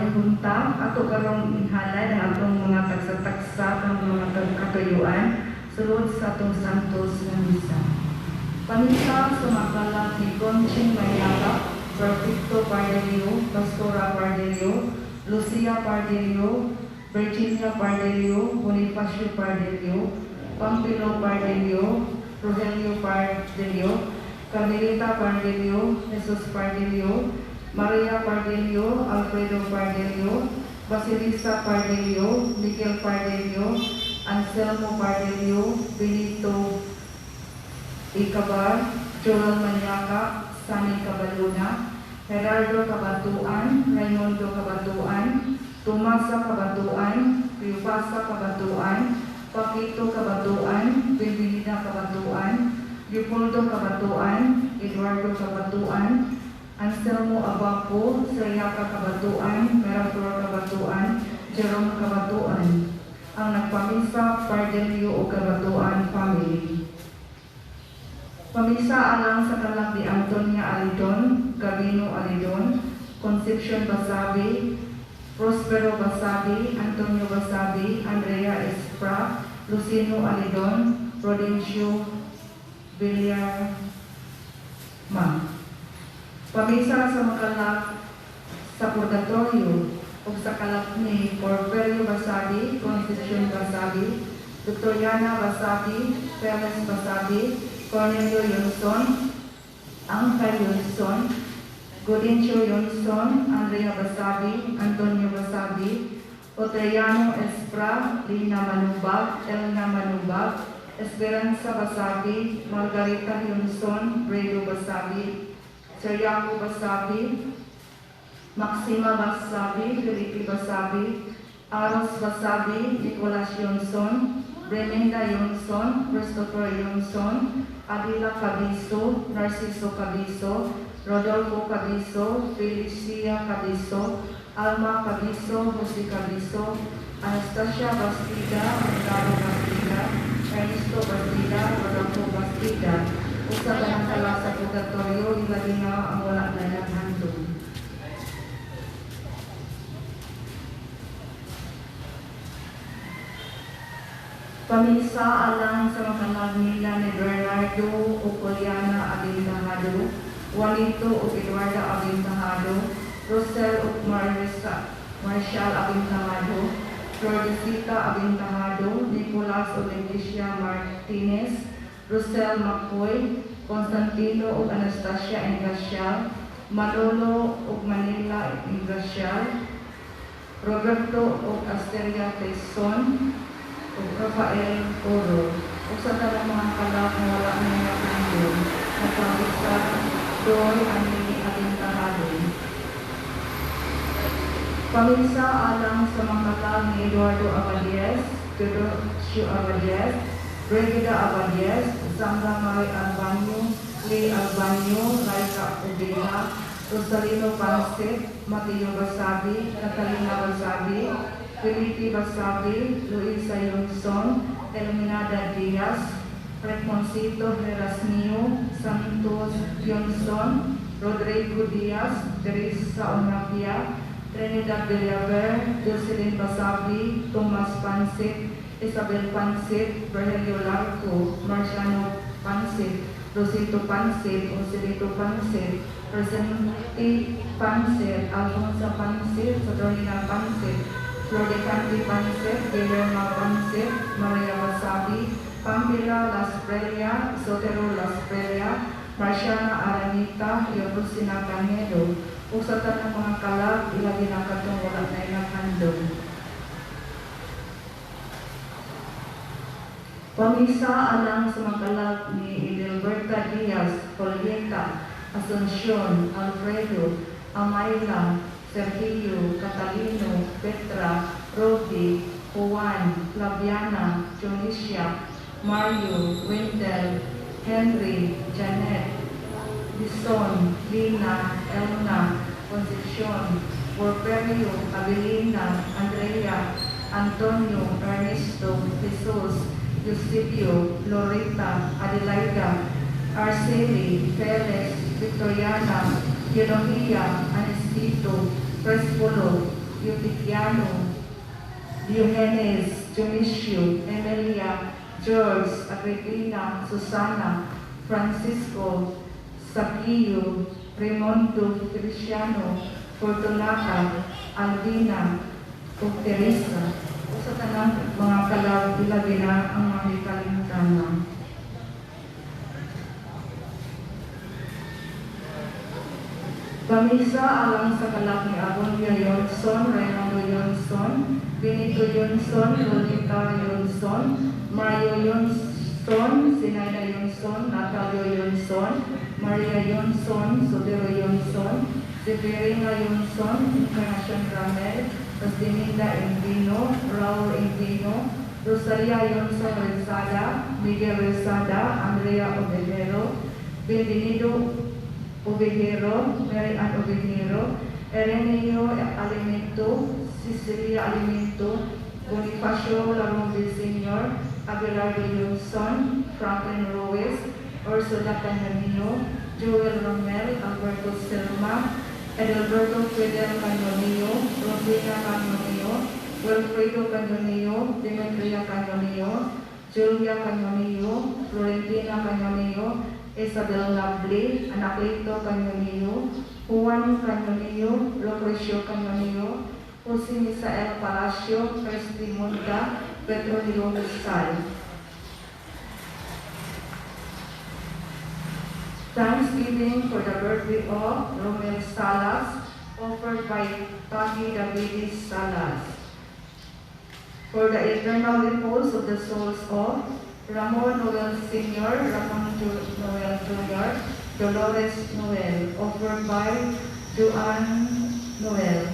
karong buntag ato karong inhalay ang atong mga tagsa-tagsa ng mga katuyuan sulod sa atong santos nga misa. Pamisa sumakalat ni Conching Mayala, Perfecto Pardelio, Pastora Pardelio, Lucia Pardelio, Virginia Pardelio, Bonifacio Pardelio, Pampilo Pardelio, Rogelio Pardelio, Carmelita Pardelio, Jesus Pardelio, Maria Pardelio, Alfredo Pardelio, Basilisa Pardelio, Miguel Pardelio, Anselmo Pardelio, Benito Icabar, Joel Maniaca, Sani Cabaluna, Gerardo Cabatuan, Raimundo Cabatuan, Tomasa Cabatuan, Riupasa Cabatuan, Paquito Cabatuan, Bibilina Cabatuan, Leopoldo Cabatuan, Eduardo Cabatuan, Anselmo Abaco, Sayaka Cabatuan, Meraflor Cabatuan, Jerome Cabatuan. Ang nagpamisa, Pardelio o Cabatuan family. Pamisa alang sa kalak ni Antonia Alidon, Gabino Alidon, Concepcion Basabi, Prospero Basabi, Antonio Basabi, Andrea Espra, Lucino Alidon, Prudencio Villar Pamisa sa makalak sa purgatorio o sa kalak ni Porfirio Basabi, Concepcion Basabi, Victoriana Basabi, Perez Basabi, Cornelio Yonson, Angel Yonson, Godencio Yonson, Andrea Basabi, Antonio Basabi, Otreyano Espra, Lina Manubag, Elna Manubag, Esperanza Basabi, Margarita Yonson, Bredo Basabi, Seriaco Basabi, Maxima Basabi, Felipe Basabi, Aros Basabi, Nicolas Yonson, Bremenda Yonson, Christopher Yonson, Adila Cabiso, Narciso Cabiso, Rodolfo Cabiso, Felicia Cabiso, Alma Cabiso, Jose Cabiso, Anastasia Bastida, Ricardo Bastida, Ernesto Bastida, Rodolfo Bastida. Usa ka ng kala sa purgatorio, ilagay na ang wala na naghandong. Pamisa alang sa mga nila ni Bernardo Opoliana Abintahado, Juanito o Eduardo Abintahado, Rosel o Marshall Abintahado, Floricita Abintahado, Nicolas o Leticia Martinez, Rosel Macoy, Constantino o Anastasia Engracial, Manolo o Manila Engracial, Roberto o Asteria Quezon, o Rafael Oro, o sa talang mga kalak na wala na nagandun, nagpapisa doon ang nini Abintahado. Pamisa alang sa mga kalak ni Eduardo Abadies, Teodosio Abadies, Brigida Abadies, Sandra Marie Albanyo, Lee Albanyo, Laika Ubina, Rosalino Pansit, Mateo Basabi, Catalina Basabi, Felipe Basabi, Luisa Yonson, Elminada Diaz, Reconcito Herasmio, Santos Yonson, Rodrigo Diaz, Teresa Onapia, Trinidad Villaver, Jocelyn Basabi, Tomas Pansit, Isabel Pansit, Virgilio Larco, Marciano Pansit, Rosito Pansit, Joselito Pansit, Presenti Pansit, Alfonso Pansit, Sodorina Pansit, Floricanti Pansit, Guillermo Pansit, Maria Basabi, Pampila Las Prelia, Sotero Las Prelia, Marciana Aranita, Yobusina Canedo, usatan ng mga kalag, ilagi na katong wala na inakandong. Pamisa alang sa mga kalag ni Edelberta Diaz, Polieta, Asuncion, Alfredo, Amayla, Sergio, Catalino, Petra, Rodi, Juan, Flaviana, Jonicia, Mario, Wendell, Henry, Janet, Dison, Lina, Elna, Concepcion, Porferio, Abilina, Andrea, Antonio, Ernesto, Jesus, Eusebio, Loretta, Adelaida, Arceli, Felix, Victoriana, Genovia, Anestito, Crespolo, Euticiano, Diogenes, Dionisio, Emilia, George, Agripina, Susana, Francisco, Sapio, Raimundo, Feliciano, Fortunata, Albina, ug Teresa. Sa tanang mga kalab, ilabi na ang mga kalimutan. Pamisa alang sa kalab ni Abonia Yonson, Raimundo Yonson, Benito Yonson, Lolita Yonson, Mario Yonson, Sinaida Yonson, Natalio Yonson, Maria Yonson, Sodero Yonson, Severina Yonson, Encarnacion Ramel, Rosdeninda Endino, Raul Endino, Rosalia Yonson Rezada, Miguel Rezada, Andrea Obedero, Benvenido Obedero, Mary Ann Obedero, Erenio Alimento, Cecilia Alimento, Bonifacio Larumbe Sr., Abelardo Yonson, Franklin Roes, Ursula Canonio, Joel Romel, Alberto Selma, Edelberto Fidel Canonio, Rosina Canonio, Wilfredo Canonio, Demetria Canonio, Julia Canonio, Florentina Canonio, Isabel Lovely, Anacleto Canonio, Juan Canonio, Lucrecio Canonio, Jose Misael Palacio, Cristi Monta, Pedro de Lomesal. Thanksgiving for the birthday of Romel Salas, offered by Tati Davidis Salas. For the eternal repose of the souls of Ramon Noel Sr., Ramon Noel Jr., Dolores Noel, offered by Joan Noel.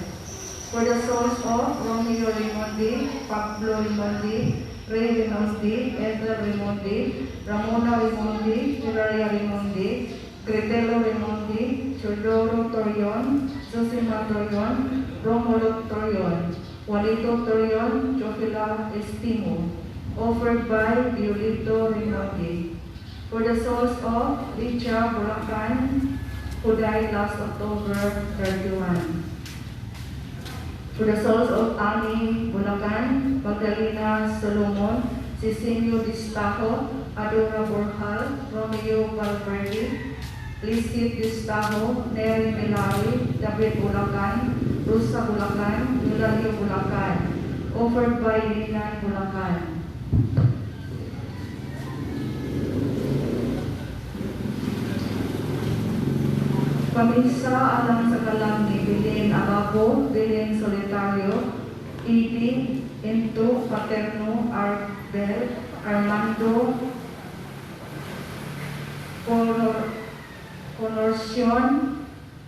For the souls of Romeo Rimondi, Pablo Rimondi, Ray Rimondi, Ethel Rimondi, Ramona Rimondi, Hilaria Rimondi, Gretelo Rimondi, Chodoro Torion, Susima Torion, Romulo Torion, Juanito Torion, Jofila Estimo, offered by Violito Rimondi. For the souls of Licha Bulacan, who died last October 31. For the souls of Ani Bulacan, Magdalena Solomon, Cecilio Distajo, Adora Borjal, Romeo Valverde, Lissit Distajo, Neri Melari, David Bulacan, Rosa Bulacan, Eulalia Bulacan, offered by Linan Bulacan. Pamisa alang sa kalang ni Belen Abaco, Belen Solitario, Iti, Into, Paterno, Arbel, Armando, Conorcion,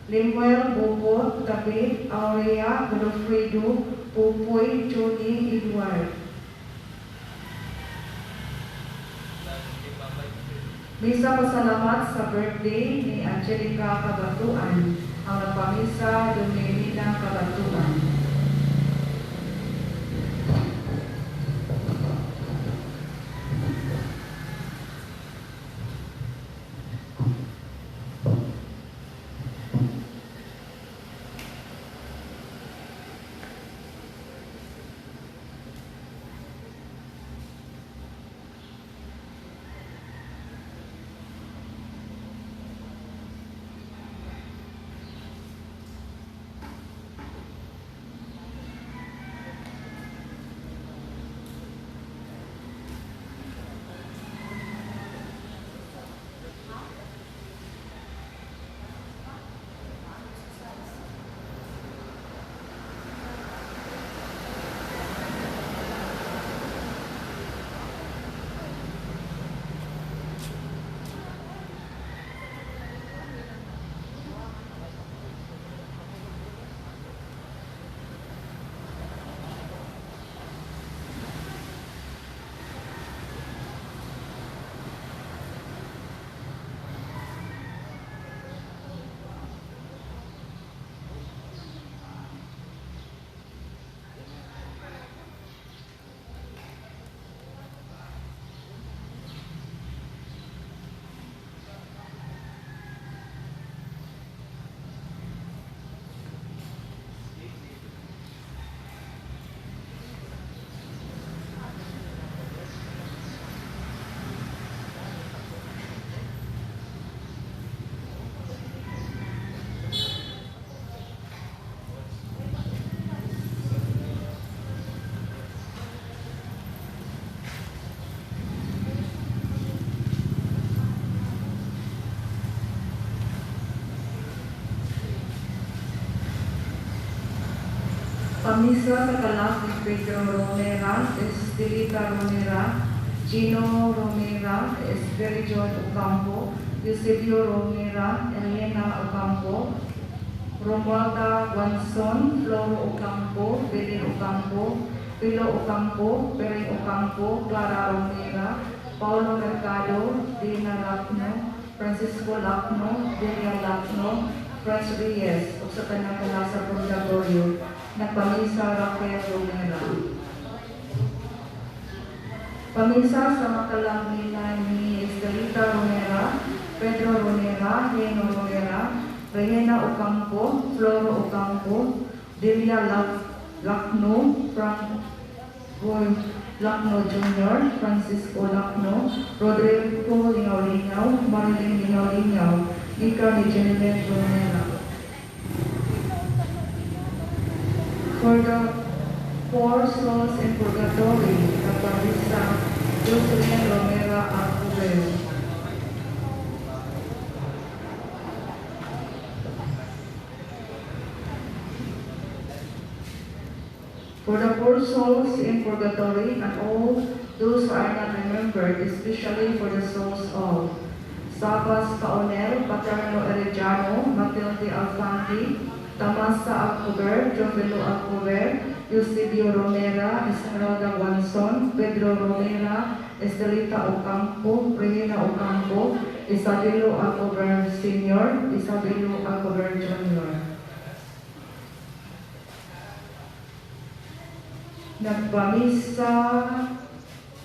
Limuel, Bobo, David, Aurea, Godofredo, Pupoy, Jody, Edward. Bisa pasalamat sa birthday ni Angelica Kabatuan, ang nagpamisa Domelina Kabatuan. Nagpamisa sa kalak ni Pedro Romera, Estelita Romera, Gino Romera, Esperijon Ocampo, Eusebio Romera, Elena Ocampo, Romualda Guanzon, Floro Ocampo, Belen Ocampo, Pilo Ocampo, Pering Ocampo, Clara Romera, Paulo Mercado, Dina Lacno, Francisco Lacno, Delia Lacno, Franz Reyes, o sa kanyang kalasa Purgatorio, nagpamisa Raquel Romera. Pamisa sa makalang nila ni Estelita Romera, Pedro Romera, Heno Romera, Regina Ocampo, Floro Ocampo, Delia Lacno, Roy Lacno Jr., Francisco Lacno, Rodrigo Linaw-Linaw, Marilyn Linaw-Linaw, Ika ni Genevieve Romera. For the four souls in purgatory, nagpamisa Jocelyn Romera Arcubel. For the poor souls in purgatory and all those who are not remembered, especially for the souls of Sabas Caonel, Paterno Arellano, Matilde Alfanti, Tamasa Alcover, Jovelo Alcover, Eusebio Romera, Esmeralda Guanzon, Pedro Romera, Estelita Ocampo, Regina Ocampo, Isabelo Alcover Sr., Isabelo Alcover Jr. Nagpamisa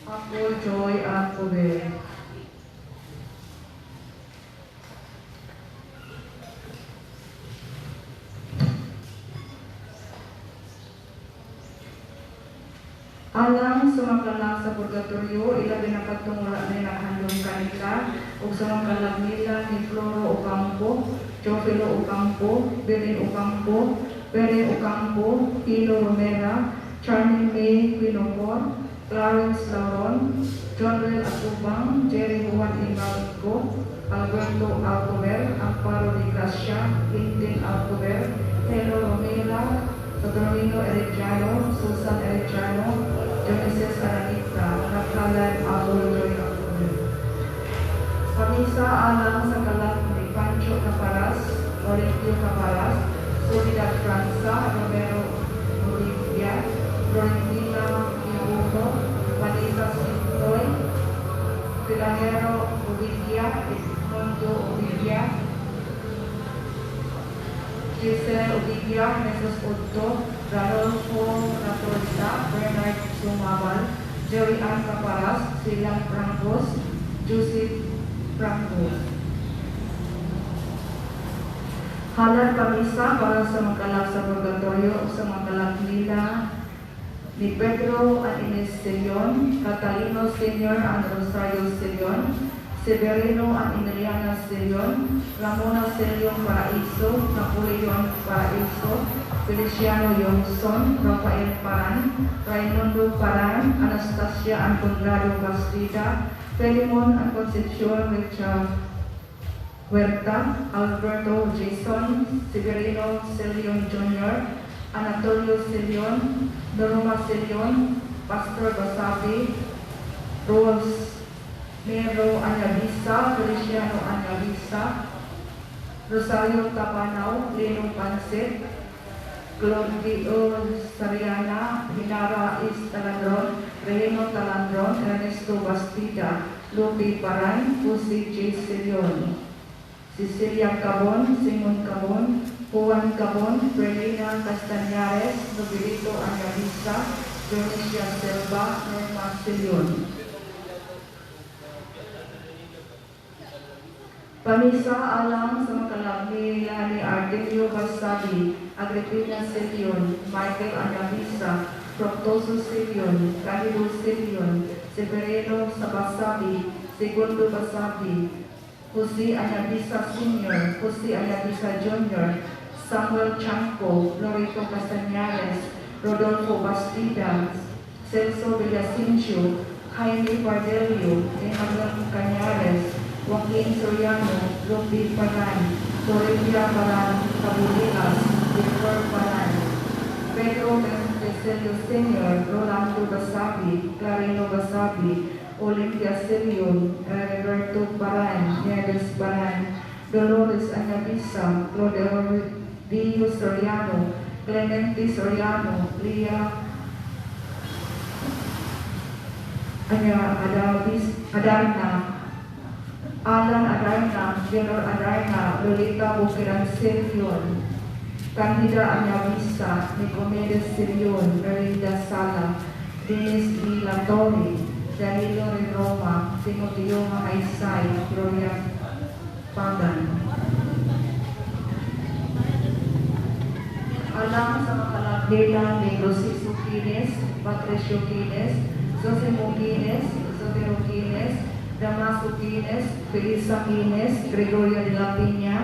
ako, Joy Alcover. Alang sumakalang sa purgatorio, ilabi na katungla na nakahandong kanila, o sumakalang nila ni Floro Ocampo, Jovelo Ocampo, Belen Ocampo, Pere Ocampo, Hilo Romera, Charming May Quinocor, Clarence Lauron, John Rel Atubang, Jerry Juan Imalco, Alberto Alcover, Amparo de Gracia, Quintin Alcover, Helo Romera, Pedrino Arellano, Susan Arellano, Genesis Aranita, Nakalan Abol Joy Alcover. Pamisa alang sa kalat ni Pancho Caparas, Orintio Caparas, Soledad Franza, Romero Olivia, Florentina Ibuto, Vanessa Sintoy, Filajero Olivia, Edmundo Olivia, Giselle Olivia, Jesus Otto, Radolfo Ratorita, Bernard Sumabal, Jerry Ann Caparas, Silang Francos, Joseph Francos. Halal pamisa para sa makalag sa purgatorio o sa makalag nila ni Pedro and Ines Selion, Catalino Sr. and Rosario Selion, Severino and Emiliana Selion, Ramona Selion Paraiso, Napoleon Paraiso, Feliciano Yongson, Rafael Paran, Raimundo Paran, Anastasia and Conrado Bastida, Felimon and Concepcion Richard Huerta, Alberto Jason, Severino Selion Jr., Anatolio Selion, Norma Selion, Pastor Basabi, Rose Nero Anyabisa, Feliciano Anyabisa, Rosario Tapanao, Leno Pansit, Claudio Sariana, Hinara Is Talandron, Reheno Talandron, Ernesto Bastida, Lupi Paran, Pusi J. Selion, Cecilia Cabon, Simon Cabon, Juan Cabon, Brelina Castañares, Nobilito Anyabisa, Dionisia Selva, Norma Selion. Pamisa alang sa makalag nila ni Ardelio Basabi, Agripina Selion, Michael Anyabisa, Proctoso Selion, Camilo Selion, Severino Sabasabi, Segundo Basabi, Jose Anyabisa Sr., Jose Anyabisa Jr., Samuel Chanco, Loreto Castañares, Rodolfo Bastida, Celso Villacincio, Jaime Bardelio, Emmanuel Cañares, Joaquin Soriano, Lupi Paran, Torrelia Paran, Tabulinas, Victor Paran, Pedro Celio Senior, Rolando Basabi, Clarino Basabi, Olympia Sirion, Roberto Baran, Nieves Baran, Dolores Anyabisa, Claudio Dio Soriano, Clemente Soriano, Lia Adarna, Alan Adarna, General Adarna, Lolita Bukiran Sirion, Candida Anyabisa, Nicomedes Sirion, Merida Sala, Dennis D. Latori, Danilo Roma, Timoteo Mahaysay, Gloria Pagan. Alang sa makalagdela ni Rosito Quines, Patricio Quines, Josemo Quines, Sotero Quines, Damaso Quines, Felisa Quines, Gregoria de la Piña,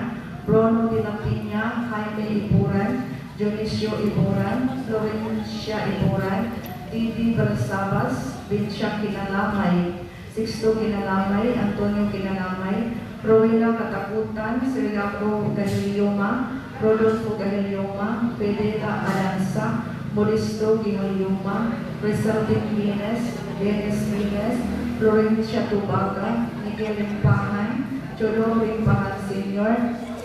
Bruno de la Piña, Jaime Iburan, Dionisio Iburan, Florencia Iburan, Didi Balsabas, Vincia Kinalamay, Sixto Kinalamay, Antonio Kinalamay, Rowena Katakutan, Siriaco Gahilioma, Rodolfo Gahilioma, Pedeta Aranza, Modisto Gahilioma, Resalvin Guinness, Dennis Guinness, Florencia Tubaga, Miguel Limpangan, Jodo Limpangan Sr.,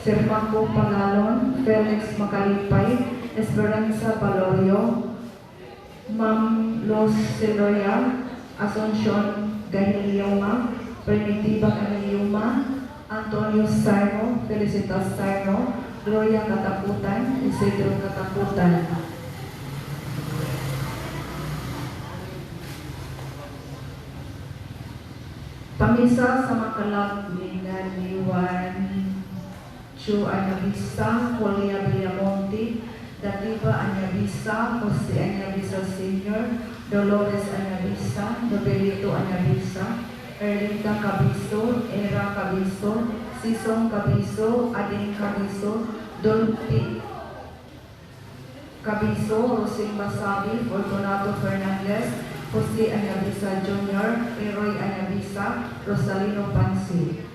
Serpaco Pagalon, Felix Macalipay, Esperanza Valorio, Ma'am Los Celoria, Asuncion Gahilioma, Primitiva Gahilioma, Antonio Sarno, Felicitas Sarno, Gloria Katakutan, Isidro Katakutan. Pamisa sa makalab ni Juan Chu Anyabisa, Julia Villamonte, Dativa Anyabisa, Jose Anyabisa Sr., Dolores Anyabisa, Nobelito Anyabisa, Erlinda Cabiso, Era Cabiso, Sisong Cabiso, Ading Cabiso, Dolphy Cabiso, Rosing Basabi, Fortunato Fernandez, Jose Anyabisa Jr., Eroy Anyabisa, Rosalino Pansi.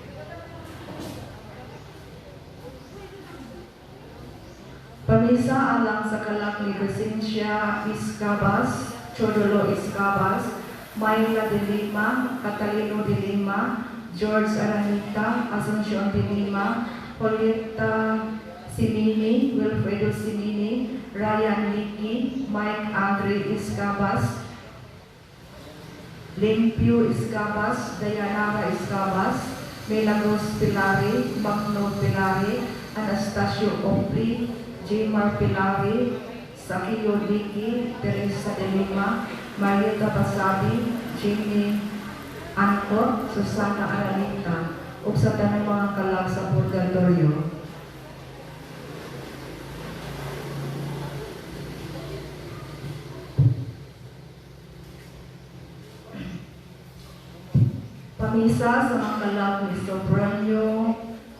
Pamisa alang sa kalak ni Crescencia Iscabas, Chodolo Iscabas, Mayla de Lima, Catalino de Lima, George Aranita, Asuncion de Lima, Julieta Simini, Wilfredo Simini, Ryan Nicky, Mike Andre Iscabas, Limpio Iscabas, Dayanara Iscabas, Milagros Pilari, Magno Pilari, Anastasio Opri, Jimar Pilari, Sakio Dicky, Teresa de Lima, Marieta Basabi, Jimmy Anco, Susana Aralita, ug sa tanang mga kalag sa purgatorio. Pamisa sa mga kalag ni Sobranio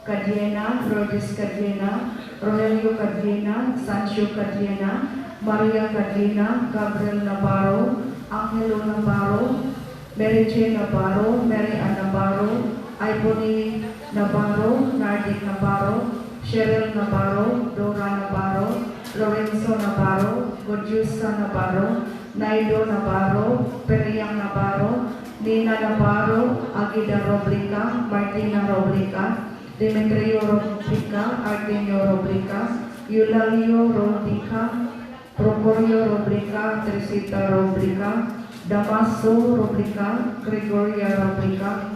Cadiena, Lourdes Cadiena, Rogelio Cadiena, Sancho Cadiena, Maria Cadiena, Gabriel Navarro, Angelo Navarro, Mary Jane Navarro, Mary Ann Navarro, Ibony Navarro, Nardi Navarro, Cheryl Navarro, Dora Navarro, Lorenzo Navarro, Godiusa Navarro, Naido Navarro, Periang Navarro, Nina Navarro, Agida Roblica, Martina Roblica, Demetrio Roblica, Artemio Roblica, Eulalio Roblica, Procorio Roblica, Teresita Roblica, Damaso Roblica, Gregoria Roblica,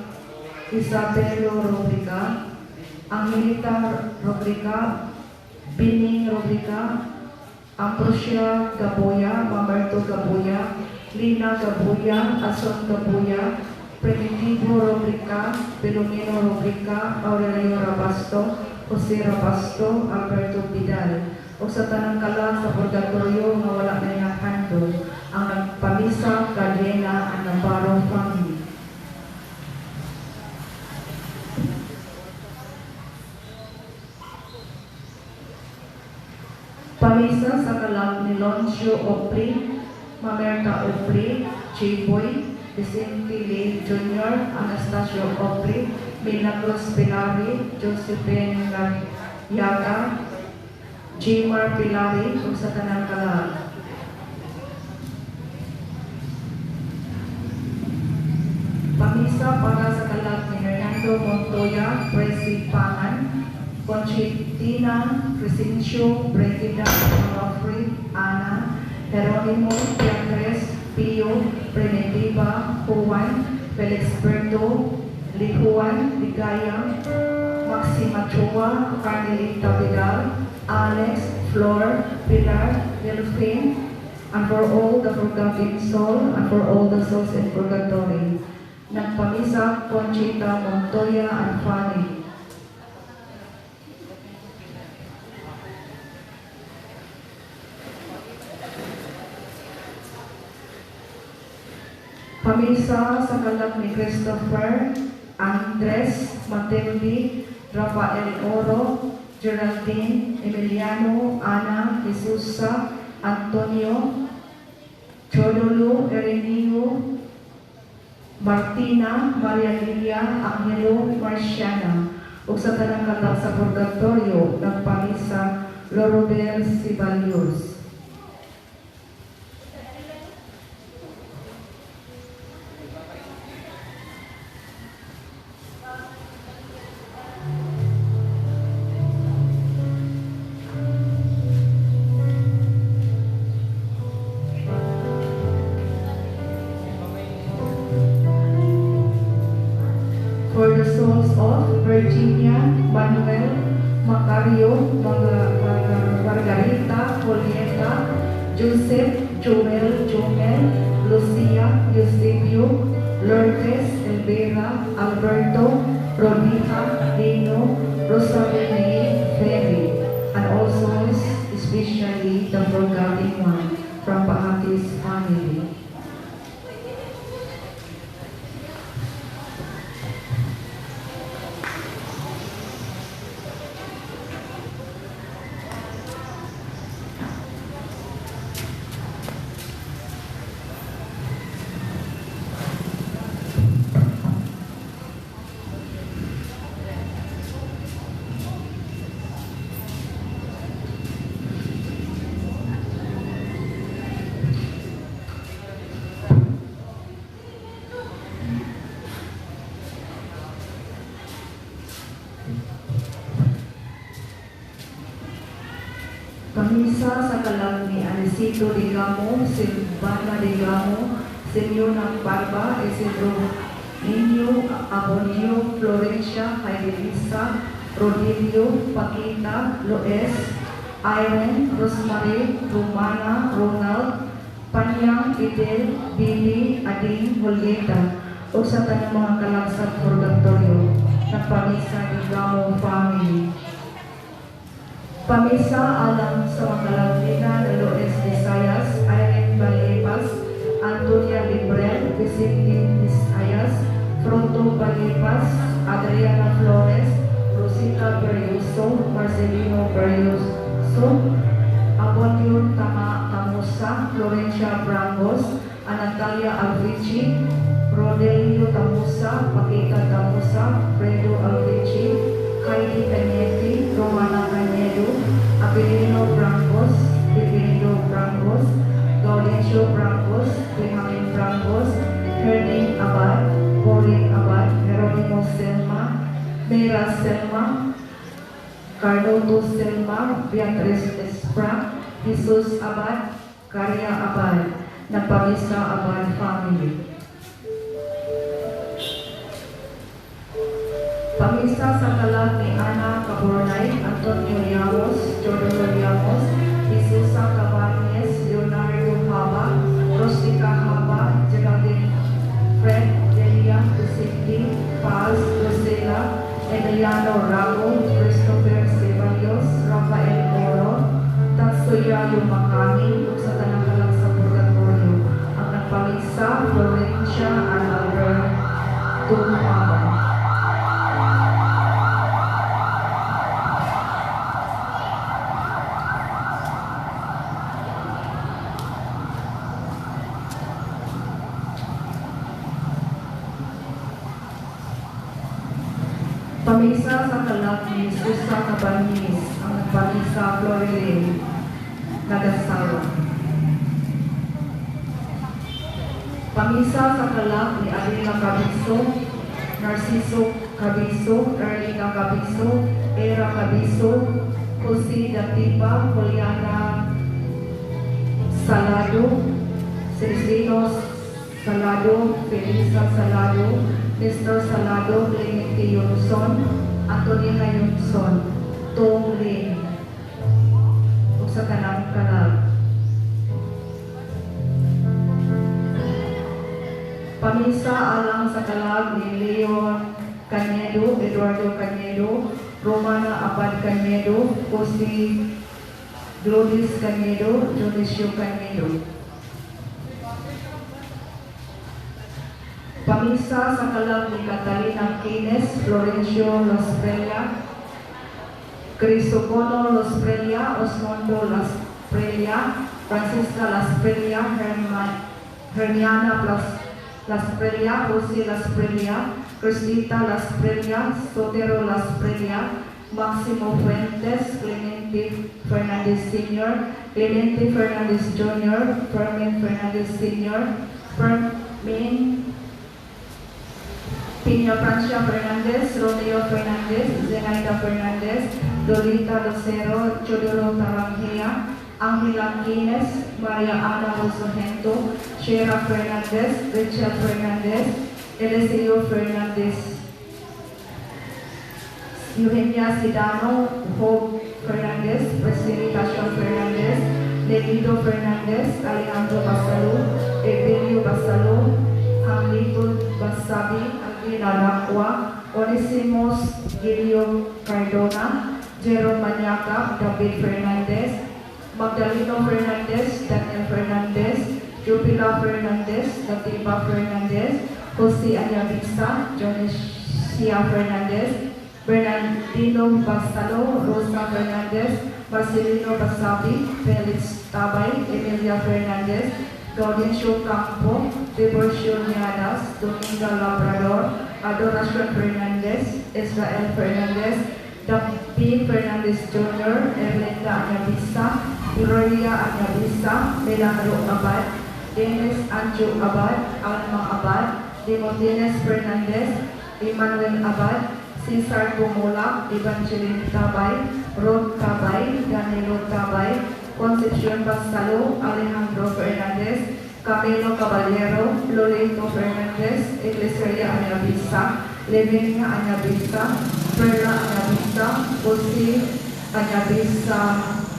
Isabelo Roblica, Angelita Roblica, Bining Roblica, Ambrosia Gaboya, Mamerto Gaboya, Lina Gaboya, Ason Gaboya, Primitivo Roblica, Filomeno Roblica, Aurelio Rabasto, Jose Rabasto, Alberto Vidal. O sa tanang kalag sa purgatorio nga wala na yung handog, ang nagpamisa Cadiena ang Navarro family. Pamisa sa kalag ni Loncio Opri, Mamerta Opri, J-Boy, Vicente Lee Jr., Anastasio Opri, Milagros Pilari, Josephine Yaga, Jimar Pilari, kung sa tanang kalag. Pamisa para sa kalag ni Hernando Montoya, Presi Pangan, Conchitina Crescencio, Brigida Onofre, Ana, Jeronimo Piagres, Pio, Primitiva, Juan, Felixberto, Lijuan, Ligaya, Maxima Chua, Carmelita Vidal, Alex, Flor, Pilar, Delphine, and for all the forgotten soul, and for all the souls in purgatory. Nagpamisa, Conchita Montoya and Fanny. Pamisa sa kalag ni Christopher, Andres, Matilde, Rafael Oro, Geraldine, Emiliano, Ana, Jesusa, Antonio, Chodolo, Erenio, Martina, Maria Lilia, Angelo, Marciana, ug sa tanang kalag sa purgatorio, nagpamisa, Lorobel Sibalios. For the souls of Virginia, Manuel, Macario, Margarita, Julieta, Joseph, Joel, Lucia, Eusebio, Lourdes, Elvira, Alberto, Rodita, Lino, Rosalie, Ferry, and also especially the forgotten one from Pahatis family. Pamisa sa kalag ni Anisito Digamo, Silvana Digamo, Senyor ng Barba, Isidro Niño, Abonio, Florencia, Jairelisa, Rodilio, Paquita, Loes, Irene, Rosemary, Romana, Ronald, Panyang, Idel, Billy, Ading, Julieta, o sa tanang mga kalag sa purgatorio, nagpamisa Digamo family. Pamisa alam sa mga kalagina na Loes Visayas, Irene Balipas, Antonia Librel, Vicente Visayas, Fronto Balipas, Adriana Flores, Rosita Berioso, Marcelino Berioso, Abonio Tamusa, Florencia Brangos, Natalia Alvici, Rodelio Tamusa, Paquita Tamusa, Fredo Alvici, Heidi Cañete, Romana Cañedo, Abilino Brangos, Divino Brangos, Gaudencio Brangos, Benjamin Brangos, Herding Abad, Pauline Abad, Jeronimo Selma, Mera Selma, Carlotto Selma, Beatriz Espra, Jesus Abad, Karya Abad, Nagpamisa Abad family. Pamisa sa kalag ni Ana Cabornay, Antonio Llanos, Jordan Llanos, Jesusa Cabanes, Leonardo Haba, Rostica Haba, Geraldine Fred, Delia, Vicente, Paz, Rosela, Emiliano Rago, Christopher Ceballos, Rafael Oro, Tatsuya Yumakami, ug sa tanang kalag sa purgatorio, ang nagpamisa, Florencia, and Alberto Haba. Pamisa sa kalag ni Susa Cabanis, ang nagpamisa Florilyn, Nagasawa. Pamisa sa kalag ni Adela Cabiso, Narciso Cabiso, Erlina Cabiso, Era Cabiso, Jose Datiba, Juliana Salado, Celestino Salado, Felisa Salado, Nestor Salado, Clemente Yunson, Antonina Yunson, Tong Lin, ug sa kanang kalag. Pamisa alang sa kalag ni Leon Canedo, Eduardo Canedo, Romana Abad Canedo, Jose Glodis Canedo, Dionisio Canedo. Pamisa sa kalag ni Catalina Kines, Florencio Los Prelia, Crisogono Los Prelia, Osmondo Los Prelia, Francisca Las Prelia, Hermiana Las Prelia, Jose Las Prelia, Cristita Las Prelia, Sotero Las Prelia, Máximo Fuentes, Clemente Fernandez Sr., Clemente Fernandez Jr., Fermin Fernandez Sr., Fermin Pino Francia Fernandez, Romeo Fernandez, Zenaida Fernandez, Lolita Lucero, Chodoro Tarangea, Angela Quines, Maria Ana Rosogento, Shera Fernandez, Richard Fernandez, Eliseo Fernandez, Eugenia Sidano, Job Fernandez, Presley Tasha Fernandez, Neguido Fernandez, Alejandro Basalo, Evelio Basalo, Hamilton Basabi, Alvina Lacua, Onisimos Gilio Cardona, Jerome Maniaca, David Fernandez, Magdaleno Fernandez, Daniel Fernandez, Jupila Fernandez, Datiba Fernandez, Jose Anyabisa, Jonicia Fernandez, Bernardino Bastalo, Rosa Fernandez, Marcelino Basabi, Felix Tabay, Emilia Fernandez, Gaudencio Campo, Devocio Niadas, Dominga Labrador, Adoracion Fernandez, Israel Fernandez, David Fernandez Jr., Erlinda Anyabisa, Gloria Anyabisa, Milagro Abad, Dennis Anjo Abad, Alma Abad, Demotenes Fernandez, Emmanuel Abad, Cesar Bumula, Evangeline Tabay, Rod Tabay, Danilo Tabay, Concepcion Bastalo, Alejandro Fernandez, Camilo Caballero, Loreto Fernandez, Iglesia Anyabisa, Levenia Anyabisa, Perla Anyabisa, Jose Anyabisa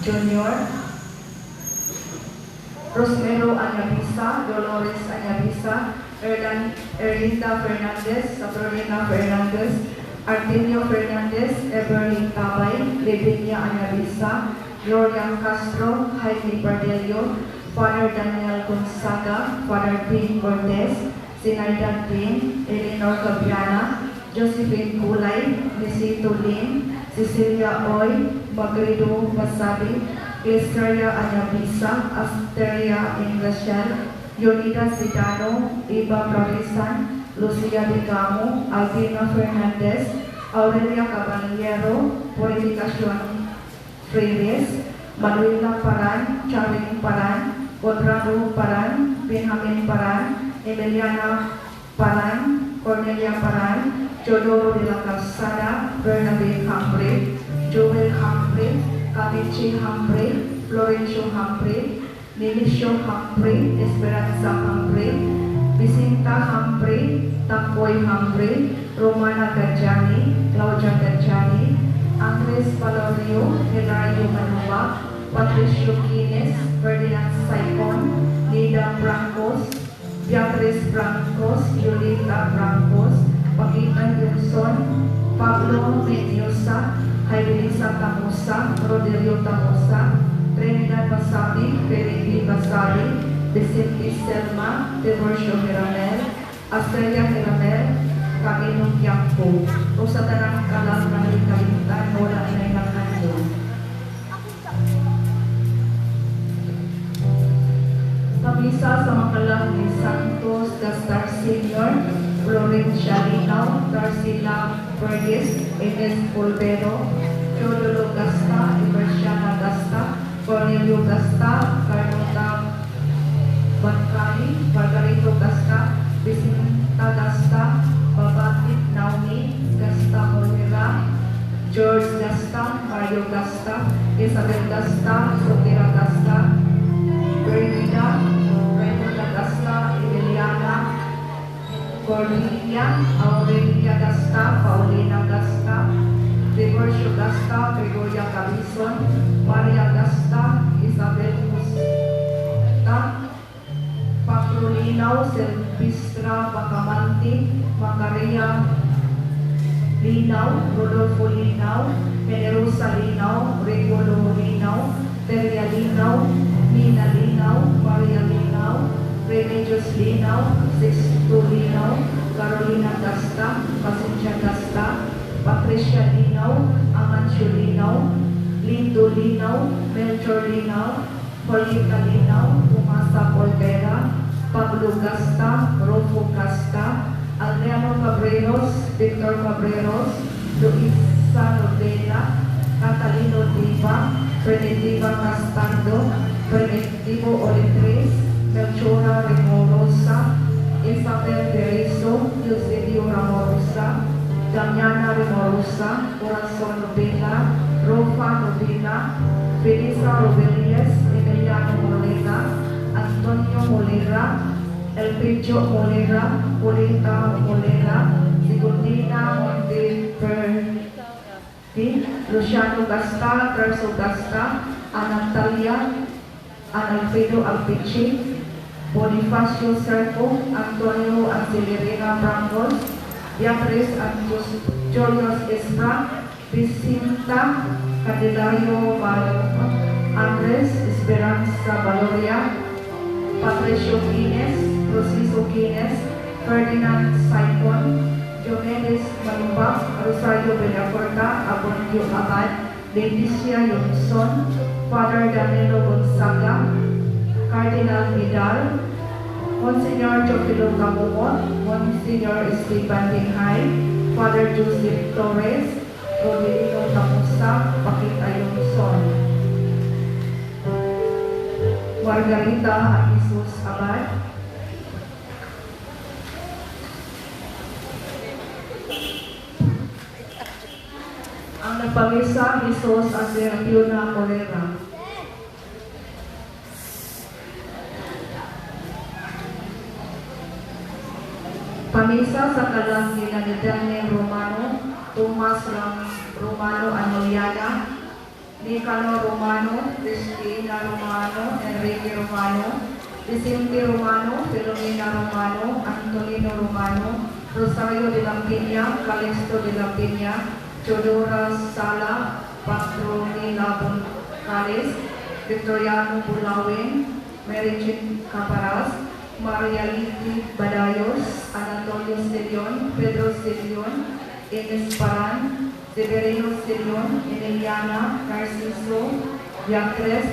Jr., Rosmero Anyabisa, Dolores Anyabisa, Erlinda Fernandez, Sabrina Fernandez, Artemio Fernandez, Everly Tabay, Levenia Anyabisa, Gloria Castro, Jaime Bardelio, Father Daniel Gonzaga, Father Pin Cortez, Sinaida Pin, Eleanor Gabiana, Josephine Kulay, Nisito Lin, Cecilia Oy, Magrido Basabi, Glyceria Anyabisa, Asteria Inglesial, Yonida Zidano, Iba Clarisan, Lucia Bigamo, Albina Fernandez, Aurelia Caballero, Purificación Freires, Manuela Paran, Charing Paran, Conrado Paran, Benjamin Paran, Emiliana Paran, Cornelia Paran, Teodoro de la Calzada, Bernabe Humphrey, Joel Humphrey, Cavici Humphrey, Florencio Humphrey, Ninicio Humphrey, Esperanza Humphrey, Vicenta Humphrey, Takoy Humphrey, Romana Gajani, Claudia Gajani, Andres Valorio, Hilario Manuba, Patricio Quines, Ferdinand Saicon, Lida Brancos, Beatriz Brancos, Yolita Brancos, Paquita Wilson, Pablo Mendoza, Jailisa Tamosa, Rodelio Tamosa, Trinidad Basabi, Felipe Basabi, Vicente Selma, Devocio Miramel, Asteria Miramel, Camino Quiampo. O sa tanang kalang ng kalimtan, wala inay nakando. Pamisa sa makalang ni Santos Gastar Sr., Florencia Linaw, Darcila Verdes, Ines Polvero, Teodoro Gasta, Ibersiana Gasta, Cornelio Gasta, Carlota Bancay, Margarito Gasta, Vicenta Gasta, Babatid na George Gasta, Mario Gasta, Isabel Gasta, Sotira Gasta, Bernida, Raymond Gasta, Emiliana, Cornelia, Aurelia Gasta, Paulina Gasta, Gregorio Gasta, Gregoria Cabison, Maria Gasta, Isabel Musta, Patrolinaw, Silvestra Pacamanti, Macaria Linaw, Rodolfo Linaw, Generosa Linaw, Regulo Linaw, Teria Linaw, Nina Linaw, Maria Linaw, Remedios Linaw, Sixto Linaw, Carolina Gasta, Pasensia Gasta, Patricia Linaw, Amancio Linaw, Lindo Linaw, Melchor Linaw, Polita Linaw, Tomasa Portera, Pablo Gasta, Rolfo Gasta, Adriano Cabreros, Victor Cabreros, Luisa Rodela, Catalino Diva, Primitiva Castaldo, Primitivo Olitres, Melchora Remorosa, Isabel Berezo, Eusebio Ramorosa, Damiana Remorosa, Corazon Novena, Rofa Novena, Felisa Robelies, Emiliano Molina, Antonio Molera, Elpidio Molera, Polita Molera, Sigundina Monteverdi, Luciano Gasta, Terso Gasta, Anatalia, Analfredo Alpici, Bonifacio Serco, Antonio Angelerena Brangos, Beatriz Julius Espra, Vicenta Candelario Andres Esperanza Valoria, Patricio Guinness, Rosiso Guinness, Ferdinand Saicon, Jomedes Manuba, Rosario Bellacorta, Abondio Abad, Leticia Yonson, Father Danilo Gonzaga, Cardinal Vidal, Monsignor Jofilo Camumon, Monsignor Esteban Tinghay, Father Joseph Torres, Rodrigo Tamusa, Pakita Yonson, Margarita Jesus Abad, ang nagpamisa, Jesus Andreapiona Morera. Pamisa sa kalang nila ni Daniel Romano, Tomas Romano Anoliana, Nicano Romano, Cristina Romano, Enrique Romano, Vicente Romano, Filomena Romano, Antonino Romano, Rosario de la Piña, Calixto de la Piña, Teodora Sala, Patronila Boncales, Victoriano Bulawin, Mary Jean Caparas, Maria Liti Badayos, Anatolio Selion, Pedro Selion, Ines Paran, Severino Selion, Emiliana, Narciso, Beatriz,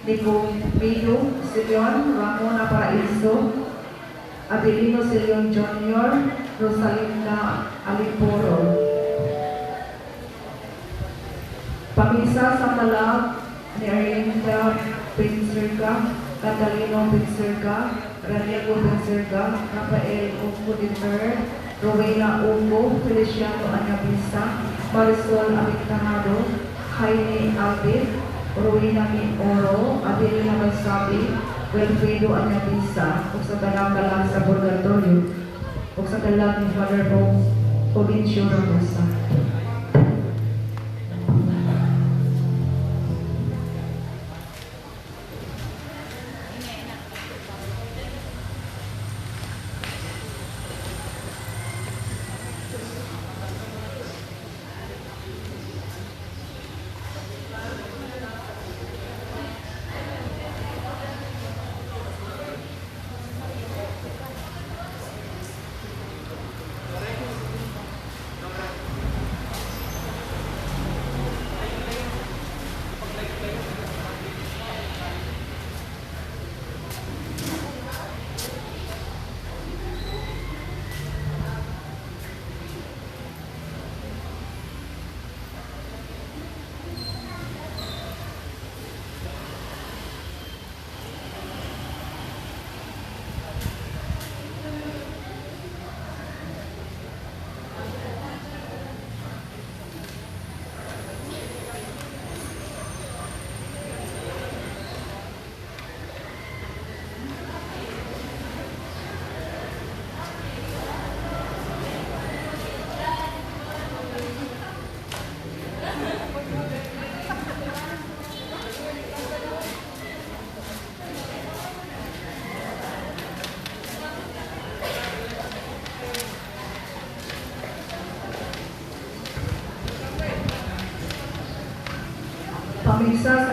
Nicomillo Selion, Ramona Paraiso, Abilino Selion Jr., Rosalinda Aliporo. Pamisa sa kalag ni Arienda Pinserga, Catalino Pinserga, Raniego Pinserga, Rafael Ugo III, Rowena Ugo, Feliciano Anyabisa, Marisol Abitahado, Jaime Albit, Rowena Oro, Abilina Malsabi, Wilfredo Anyabisa, ug sa tanang kalag sa Purgatorio, ug sa kalag ni Father Provincio Ramosa.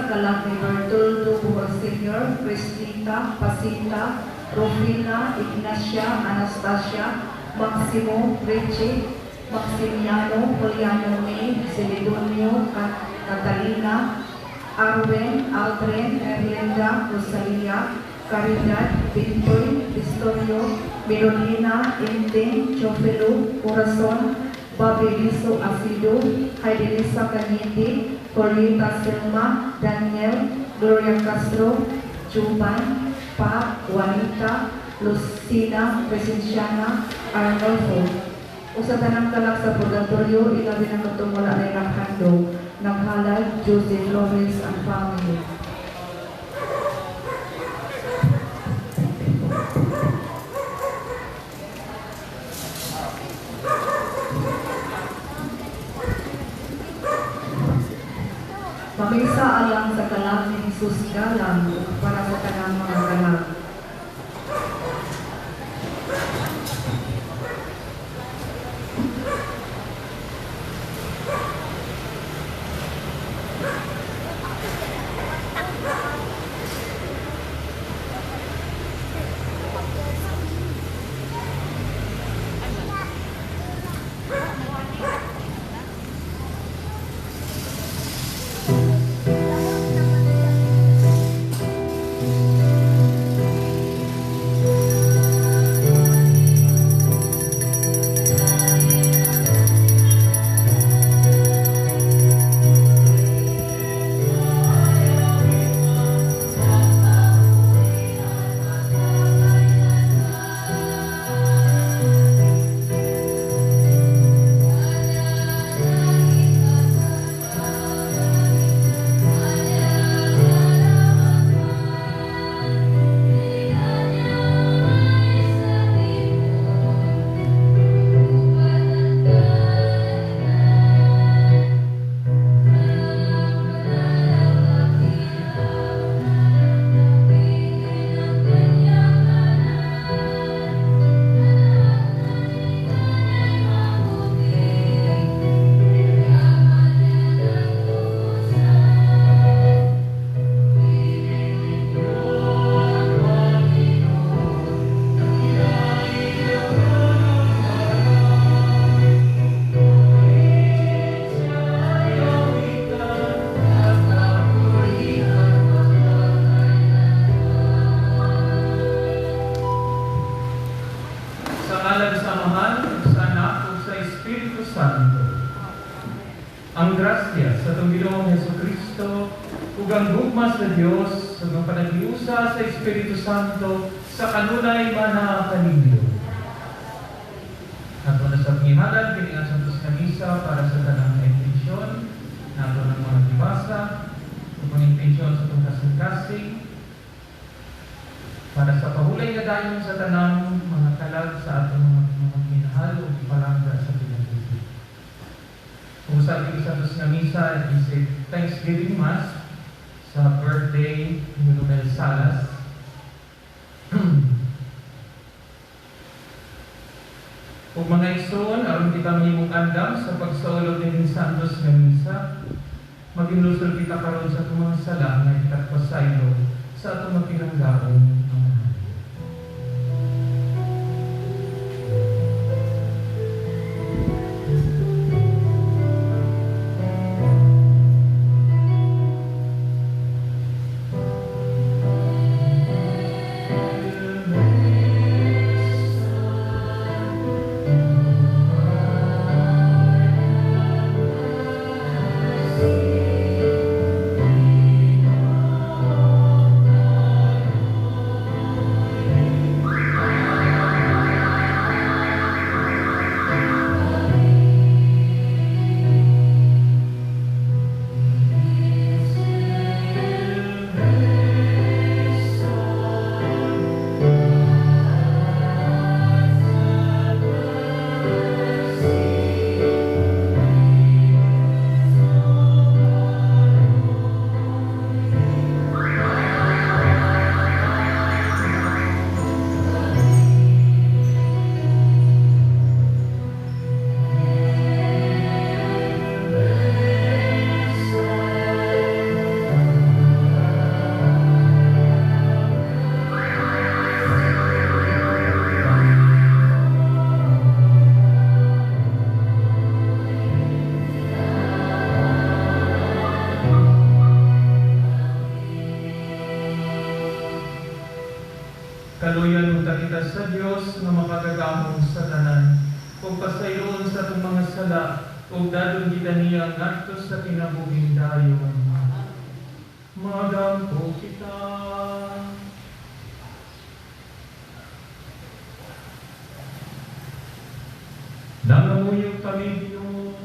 kalak ni Bertoldo Buhol Sr., Cristina, Pasinta, Rufina, Ignacia, Anastasia, Maximo, Richie, Maximiano, Juliano May, Celidonio, Catalina, Arwen, Aldrin, Erlinda, Rosalia, Caridad, Pintoy, Pistorio, Mirolina, Inting, Chofelo, Corazon, Bobby Liso Asido, Heidelisa Canindi, Corita Silma, Daniel, Gloria Castro, Juban, Pa, Juanita, Lucina, Presenciana, Arnolfo. Usa tanang kalak sa purgatorio, ilabi ng katungwala ay nakhandog, naghalad, Jose Flores and family. Mamisa alang sa kalak ni Jesus galang para sa kanang mga kalak. Ang grasya sa itong Ginoong Jesucristo, ug ang gugma sa Dios, ug ang panaghiusa sa Espiritu Santo, sa kanunay mana kaninyo. Ato na sa pangihalan, kini ang Santos na Misa para sa tanang intensyon, nato ng mga dibasa, ug ang intensyon sa itong kasing-kasing, para sa pahulay na dayon sa tanang mga kalag sa atong mga minahal o ipalangga sa pinag-ibig. Kung sa ating Santos na Misa, is a Thanksgiving Mass sa birthday ni Romel Salas. Kung mga igsoon, aron kita mahimong andam sa pagsaulog ni Santos na Misa, maging kita karon sa itong mga sala na itatpasaylo sa itong mapinanggaong mga hari. Panalutan kita sa Dios nga makagagamong sa tanan. Ug pasayloon sa atong mga sala, ug dadon kita niya ngadto sa tinabuging dayon. Magampo kita. Nangamuyog kami, Ginoo,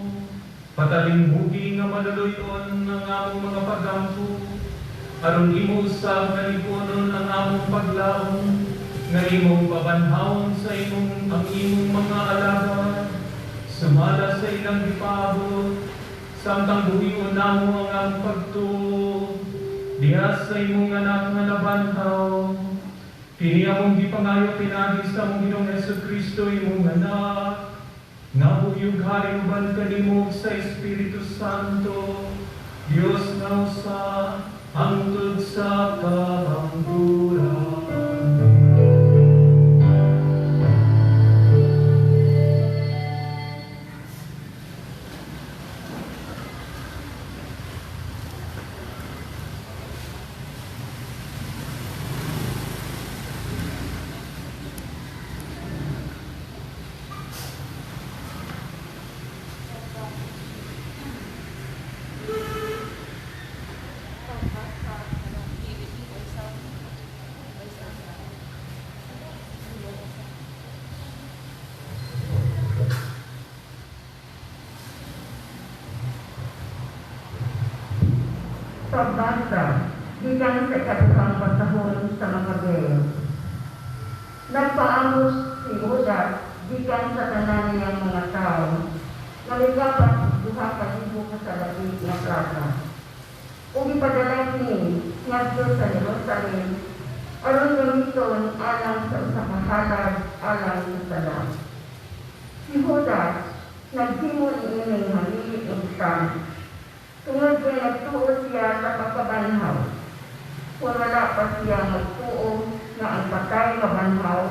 patalinghugi nga malaloyon ang among mga pagampo, aron imo usab nga lipunon ang among paglaom, nga imong pabanhawon sa ang imong mga alagad, sumala sa ilang gipabot, samtang buhion namo ang among pagtuo, diha sa imong anak nga nabanhaw. Kini among gipangayo pinagi sa among Ginoong Hesukristo imong anak, nga buyog haring kanimo sa Espiritu Santo, Dios nga usa, hangtod sa kahangturan. Pagbasa, gikan sa ikaduhang panahon sa mga Gayo. Nagpaamos si Judas gikan sa tanan niyang mga tao, nalikapat duha ka libo kasalapi na plata. Ug ipadala ni ngadto sa Jerusalem, aron gamiton alang sa usa ka halad alang sa sala. Si Judas naghimo niining hamili ug tan. Tungod kay nagtuo siya sa pagkabanhaw. Kung wala pa siya magtuo na ang patay kabanhaw,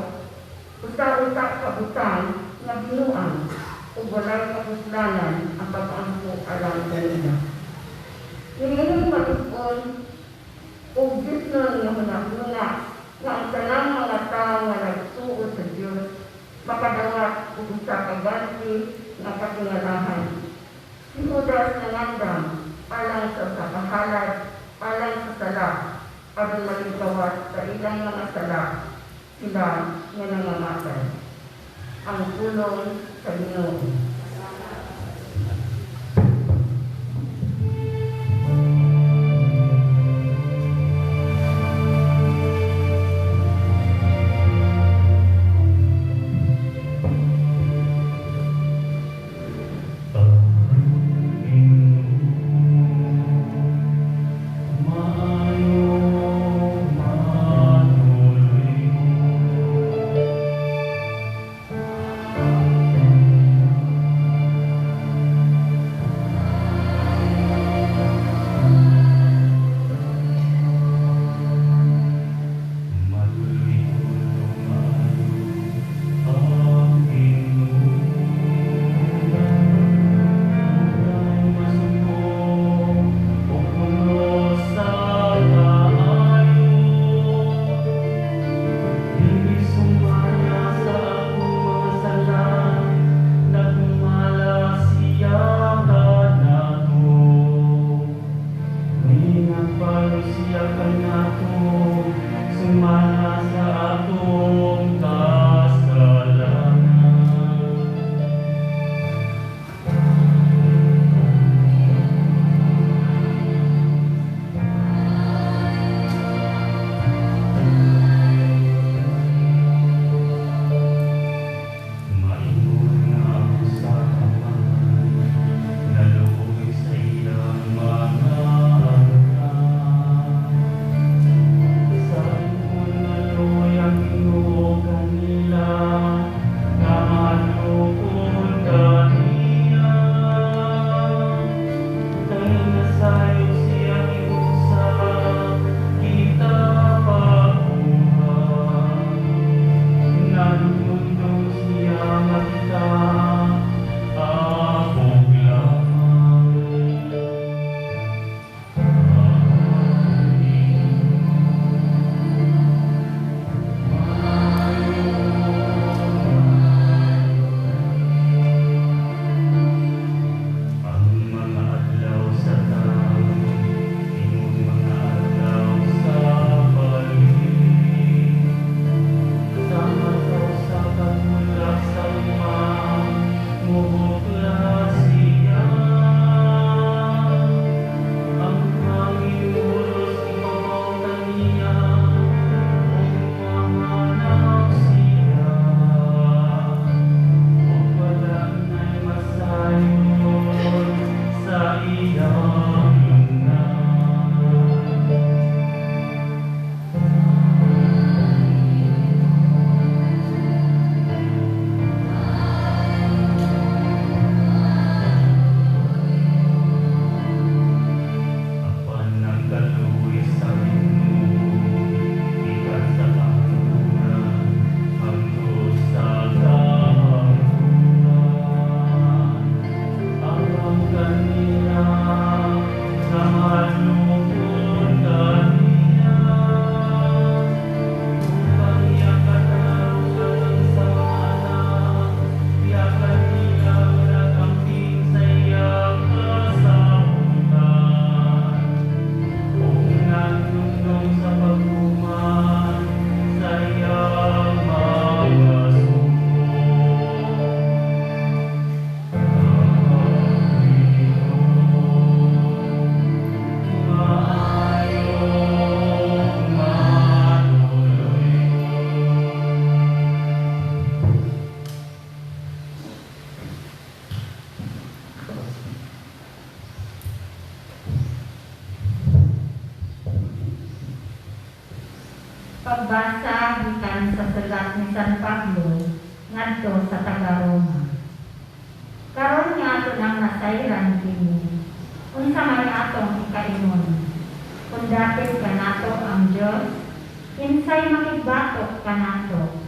usa-usa ka butang na binuang ug walay kapuslanan ang pag-angko alang kanila. Hinihiling mag-ipon ug gisnon nga hunahuna nga ang tanang mga tao nga nagtuo sa Dios makadawat ug usa ka ganti nga katingalahan. Si Judas nangandam alang sa kahalad, alang sa sala, aron maligawat sa ilang mga sala, sila nga nangamatay. Ang pulong sa Ginoo. sulat ni San Pablo ngadto sa taga Roma. Karon nga ato nang nasayran kini, unsa man atong ikaingon. Kung dapit kanato ang Dios, kinsay makigbatok kanato.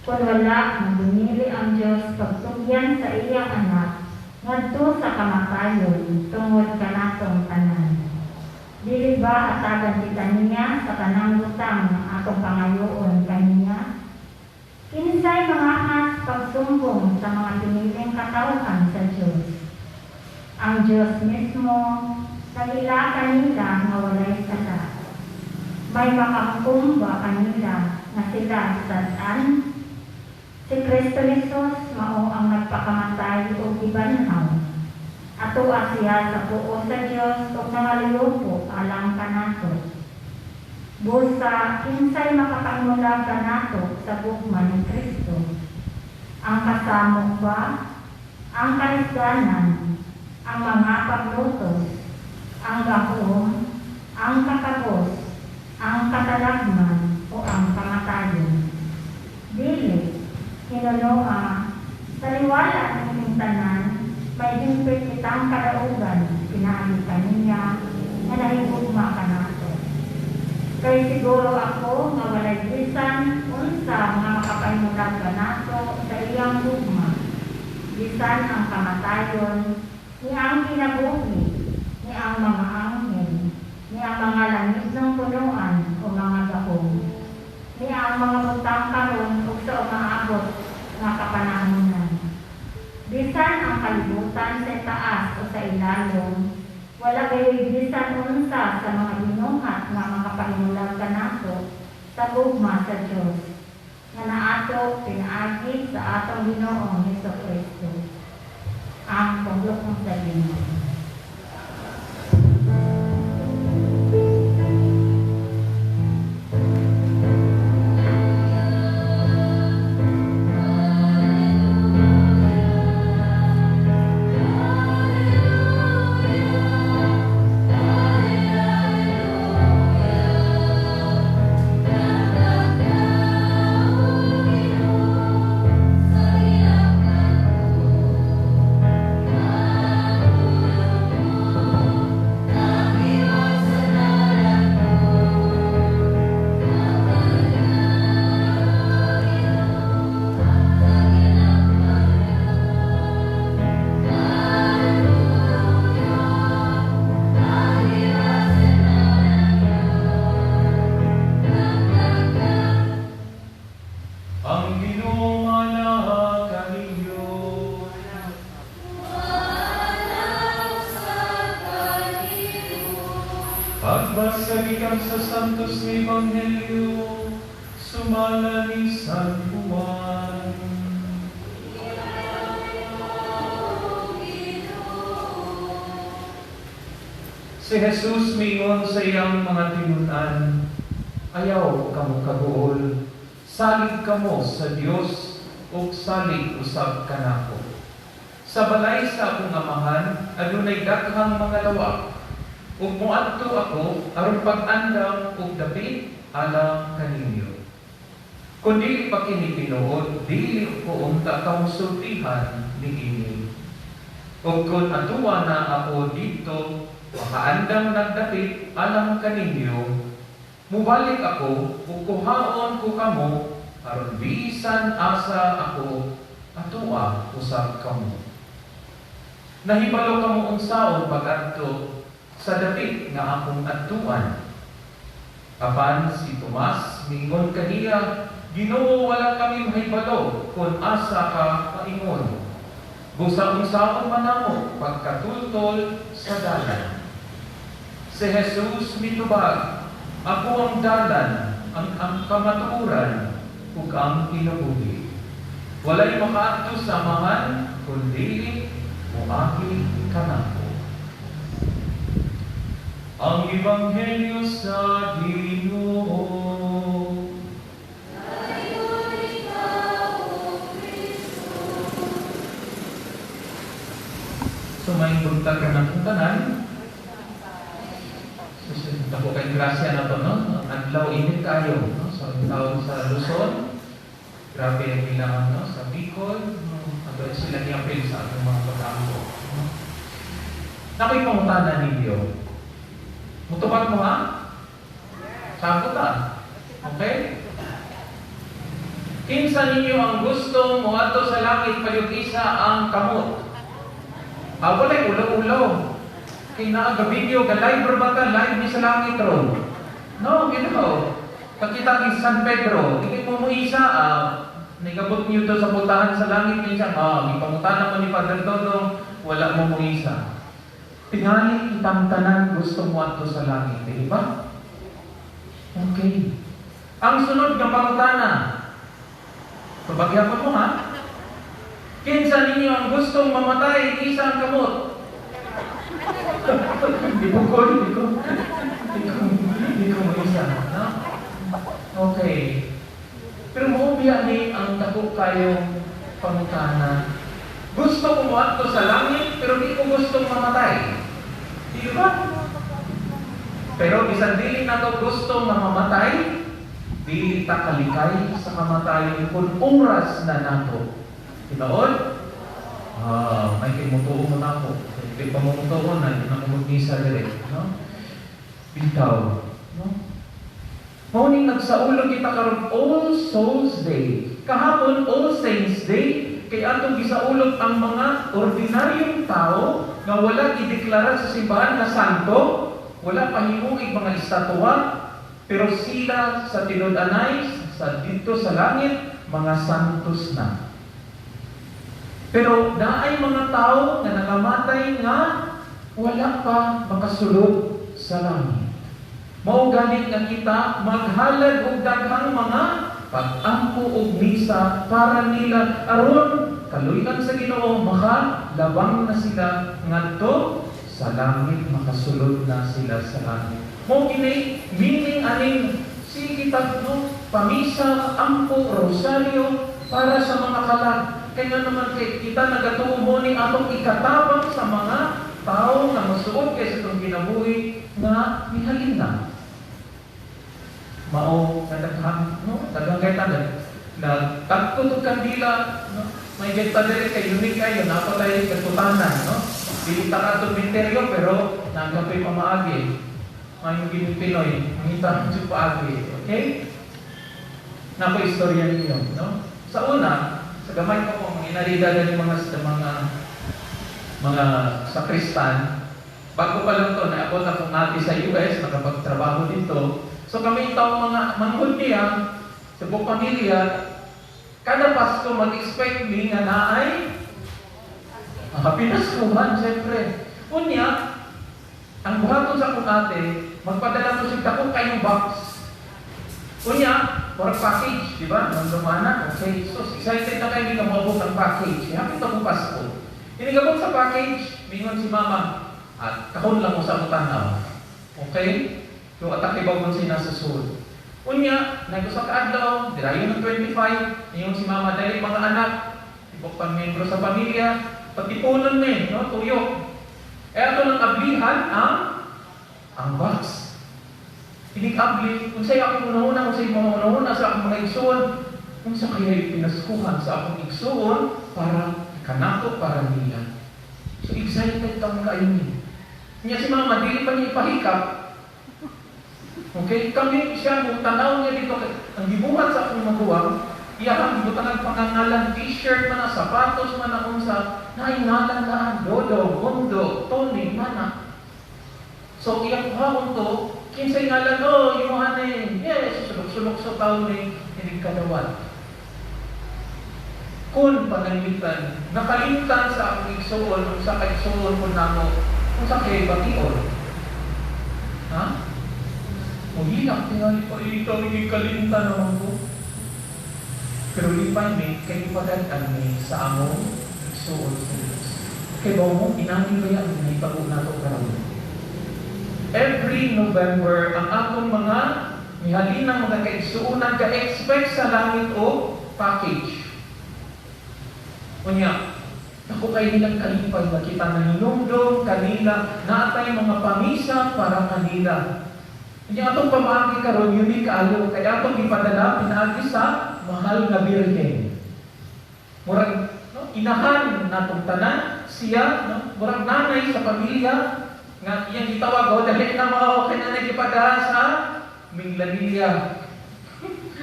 Kung wala madumili ang Dios pagtugyan sa iyang anak ngadto sa kamatayon tungod kanatong tanan. Dili ba atagan kita niya sa tanang butang ng atong pangayoon kaniya? Kinsay mangahas pagsumbong sa mga piniling katawhan sa Diyos. Ang Diyos mismo nagila kanila nga walay sala. May makahukom ba kanila na sila saan? Si Kristo Jesus mao ang nagpakamatay o ibanhaw. Ato siya sa buo sa Diyos o nangaluyupo alang kanato. Busa, kinsay makapangmula kanato sa bugma ni Kristo. Ang kasamo ba? Ang karisganan, ang mga paglutos, ang gahom, ang kakabos, ang katalagman o ang kamatayon. Dili, hinunoa, sa liwala ng tanan, may himpit kitang kadaugan, pinahali kaniya, na nahigugma ka nato. Kaya siguro ako, nga walay bisan, unsa nga makapaymulag ka nato sa iyang gugma. Bisan ang kamatayon, ni ang kinabuhi, ni ang mga anghel, ni ang mga langit ng punuan o mga gahong, ni ang mga butang karon o sa umaabot nga kapanahonan. Bisan ang kalibutan sa taas o sa ilalong, wala kayo'y bisan unsa sa mga binuhat nga makapahimulag ka nato sa gugma sa Diyos, nga naato pinaagi sa atong Ginoong Jesucristo. Ang paglukong sa Ginoo. Pagbasalikan sa Santos na Ebanghelyo, sumala ni San Juan. Si Jesus mingon sa iyang mga tinunan, ayaw kamo kaguol, salig kamo sa Dios o salig usab kanako. Sa balay sa akong amahan, adunay daghang mga lawak. Ug moadto ako aron pag-andam og dapit alang kaninyo. Kun dili pa kini tinuod, dili ko unta kamusultihan niini. Ug kun atuwa na ako dito, makaandam nagdapit alang kaninyo, mubalik ako ug kuhaon ko kamo aron bisan asa ako atuwa usab kamo. Nahibalo kamo unsaon pag-adto sa dapit nga akong adtuan. Apan si Tomas mingon kaniya, Ginoo, wala kami mahibalo kung asa ka paingon. Busa-unsaon man ako pagkatultol sa dalan. Si Jesus mitubag, ako ang dalan, ang kamatuoran, ug ang kinabuhi. Walay makaadto sa amahan, kundi moagi kanako. Ang Ebanghelyo sa Ginoo. Ayon ikaw, O Kristo. Sumayin buntag ka ng tanan. Susunod po kayong grasya na to, no? Adlaw init kayo, no? So, ang tawag sa Luzon, Grabe ang ilang no? Sa Bicol, no? Ano sila ni-appeal sa ating mga pag-ambo. No? Nako'y pangutanan ninyo. Mutubat mo ha? Sagot ha? Okay? Kinsa ninyo ang gusto mo ato sa langit payug-isa ang kamot? Walay ulo-ulo. Kaya video ka live ba ka? Live ni sa langit ro. No, Pagkita ni San Pedro, hindi mo isa, nagabot niyo to sa putahan sa langit, minsan, may pamutan naman ni Padre Todo, wala mo isa. Tingali itang tanan gusto mo ato sa langit, di ba? Okay. Ang sunod ng pamutana, pabagyan mo ha? Kinsa ninyo ang gustong mamatay, isang kamot? Hindi ko isa, no? Okay. Pero maubya ni ang dako kayong pamutana. Gusto ko mo ato sa langit, pero di ko gustong mamatay. Di ba? Pero bisan dili na to gustong mamamatay, dili ta kalikay sa kamatayon kung oras na nato. Tinood? May kimutuo mo na ako. Hindi pa mo mutuo na, hindi na kumutisa direct. No? Bitaw. No? Morning nagsaulog kita karon All Souls Day. Kahapon All Saints Day. Kaya atong gisaulog ang mga ordinaryong tao na wala ideklara sa simbahan na santo, wala pahimungig mga estatwa, pero sila sa tinud-anay, sa dito sa langit, mga santos na. Pero naay mga tao na nakamatay nga wala pa makasulod sa langit. Mao gani nga kita maghalad og daghang mga pag-ampo og misa para nila aron kaluyan sa Ginoo makalabang na sila ngadto sa langit, makasulod na sila sa langit. Mao kini meaning aning kita no pamisa, ampo, rosaryo para sa mga kalag. Kaya naman kita nagatuo mo ni atong ikatabang sa mga tao na masuod kaysa itong ginabuhi na mihalin na. Mao kadaghan no daghang kay tanan na tagto to kandila no may geta dire kay unique kayo napatay katutanan no dili ta ka to ministeryo pero nagapay pamaagi may gini Pinoy ngita sa paagi. Okay, nako istorya ninyo no sa una sa gamay ko kung inarida ng mga sakristan bago pa lang to na ako na kung natin sa US nakapagtrabaho dito. So kami taong mga manghod niya, sa buong pamilya, kada Pasko mag-expect me nga naay pinaskuhan, siyempre. Unya, ang buhaton sa akong ate, magpadala ko siya kung kayong box. Unya, for package, di ba? Nang lumana, okay. So excited na kayo nga mabot ang package. Hapit ako Pasko. Inigabot sa package, mingon si Mama, at kahon lang mo sa utanaw. Okay? Yung atake ba kung sinasa sul. Unya, nagusap adlaw, dirayon ng 25, yung si Mama dahil mga anak, ibok pang membro sa pamilya, pagtipunan no, tuyo. Ito ng ablihan ang box. Hindi abli, kung sa'yo ako muna-una, kung sa'yo muna-una sa akong mga igsuon, kung sa kaya pinaskuhan sa akong igsuon, para kanako, para nila. So excited kang kainin. Niya si Mama, dili pa niya ipahikap. Okay, kami siya, kung tanaw niya dito, ang gibuhat sa akong maguwang, iyakang gibutangan pangangalan, t-shirt man na, sapatos man na unsa, naingalan na, Dodo, Hondo, Tony, mana. So, iyak hawon to, kinsay ngalan, Yohanin, yes, sulok-sulok sa taon ni Kadawat. Kung panalitan, nakalimtan sa akong igsuon, kung sa kaigsuon ko na mo, kung sa kay batiol. Ha? Hilak, tingali pa ikaw, hindi kalinta naman ko. Pero di pa may kayo pagandaan may sa among igsuon sa Diyos. Kaya ba mo, inamin ba yan na ipago na ito karoon? Every November, ang akong mga mihalinang mga kaigsuunan ka-expect sa langit o package. Kunya, ako kayo nilang kalipay na kita naninumdum kanila, natay mga pamisa para kanila. Yung atong pamagi karon unique kaayo, kaya atong ipadala pinaagi sa mahal nga birhen. Murag no, inahan natong tanan siya, no, murag nanay sa pamilya nga iyang gitawag o dali na mao kanang gipada sa Minglanilla.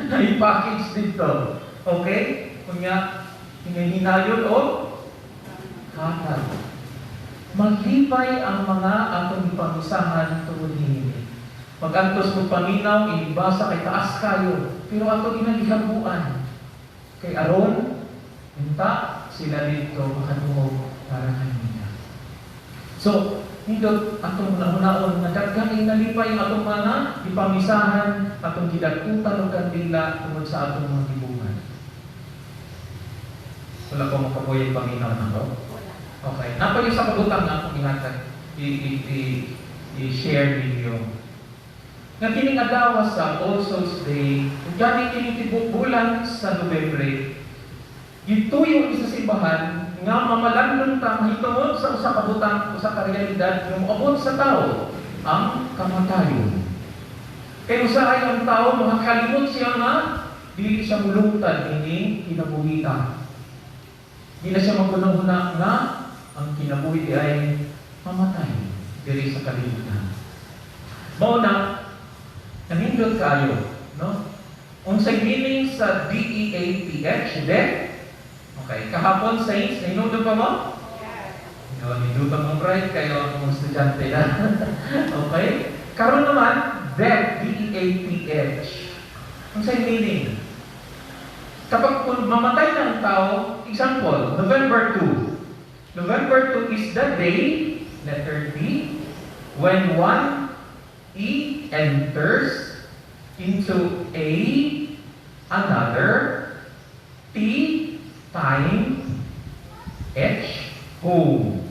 Ay package dito. Okay? Kunya hinahinayon o hatag. Maglipay ang mga atong ipamisahan tungod niini. Pag-antos mo paminaw, inibasa kay taas kayo. Pero ato ginagikabuan. Kay aron, minta sila dito makatungog para kanina. So, nindot atong nahunaon na daghan ay nalipay ang atong mga ipamisahan, atong gidakutan o kandila tungod sa atong mga gibungan. Wala ko makabuhay paminaw na to? Okay. Napay sa kabutang na akong ihatag i-share ninyo. Nga kining adlaw sa All Souls Day, gani kining tibok bulan sa Nobyembre, gituyo sa simbahan nga mamalandong ta mahitungod sa usa ka butang, usa ka realidad nga moabot sa tao ang kamatayon. Kay usahay ang tao makakalimot siya nga dili siya mulungtad ini kinabuhi. Di na siya magkunahuna nga ang kinabuhi ay mamatay diri sa kalibutan. Mao na nanindot kayo, no? Unsay meaning sa DEATH, death? Okay, kahapon saints, nahinudo pa mo? Yes. Nahinudo pa mo, right? Kayo ang mga estudyante na. Okay? Karon naman, death, DEATH. Unsay meaning? Kapag mamatay ng tao, example, November 2. November 2 is the day, letter D, when one E enters into another, T, time, H, home.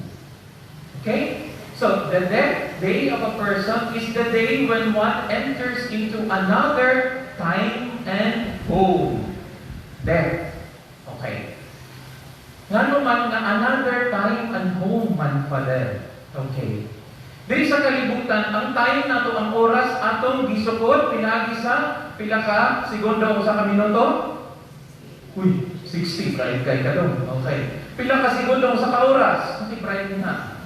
Okay? So, the death day of a person is the day when one enters into another time and home. Death. Okay. Nga naman nga another time and home man Father. Okay. Diri sa kalibutan, ang time nato ang oras atong gisukod pinaagi sa pila ka segundo o sa ka minuto? Uy, 60 right kay kadong. Okay. Pila ka segundo o sa ka oras? Hindi right na.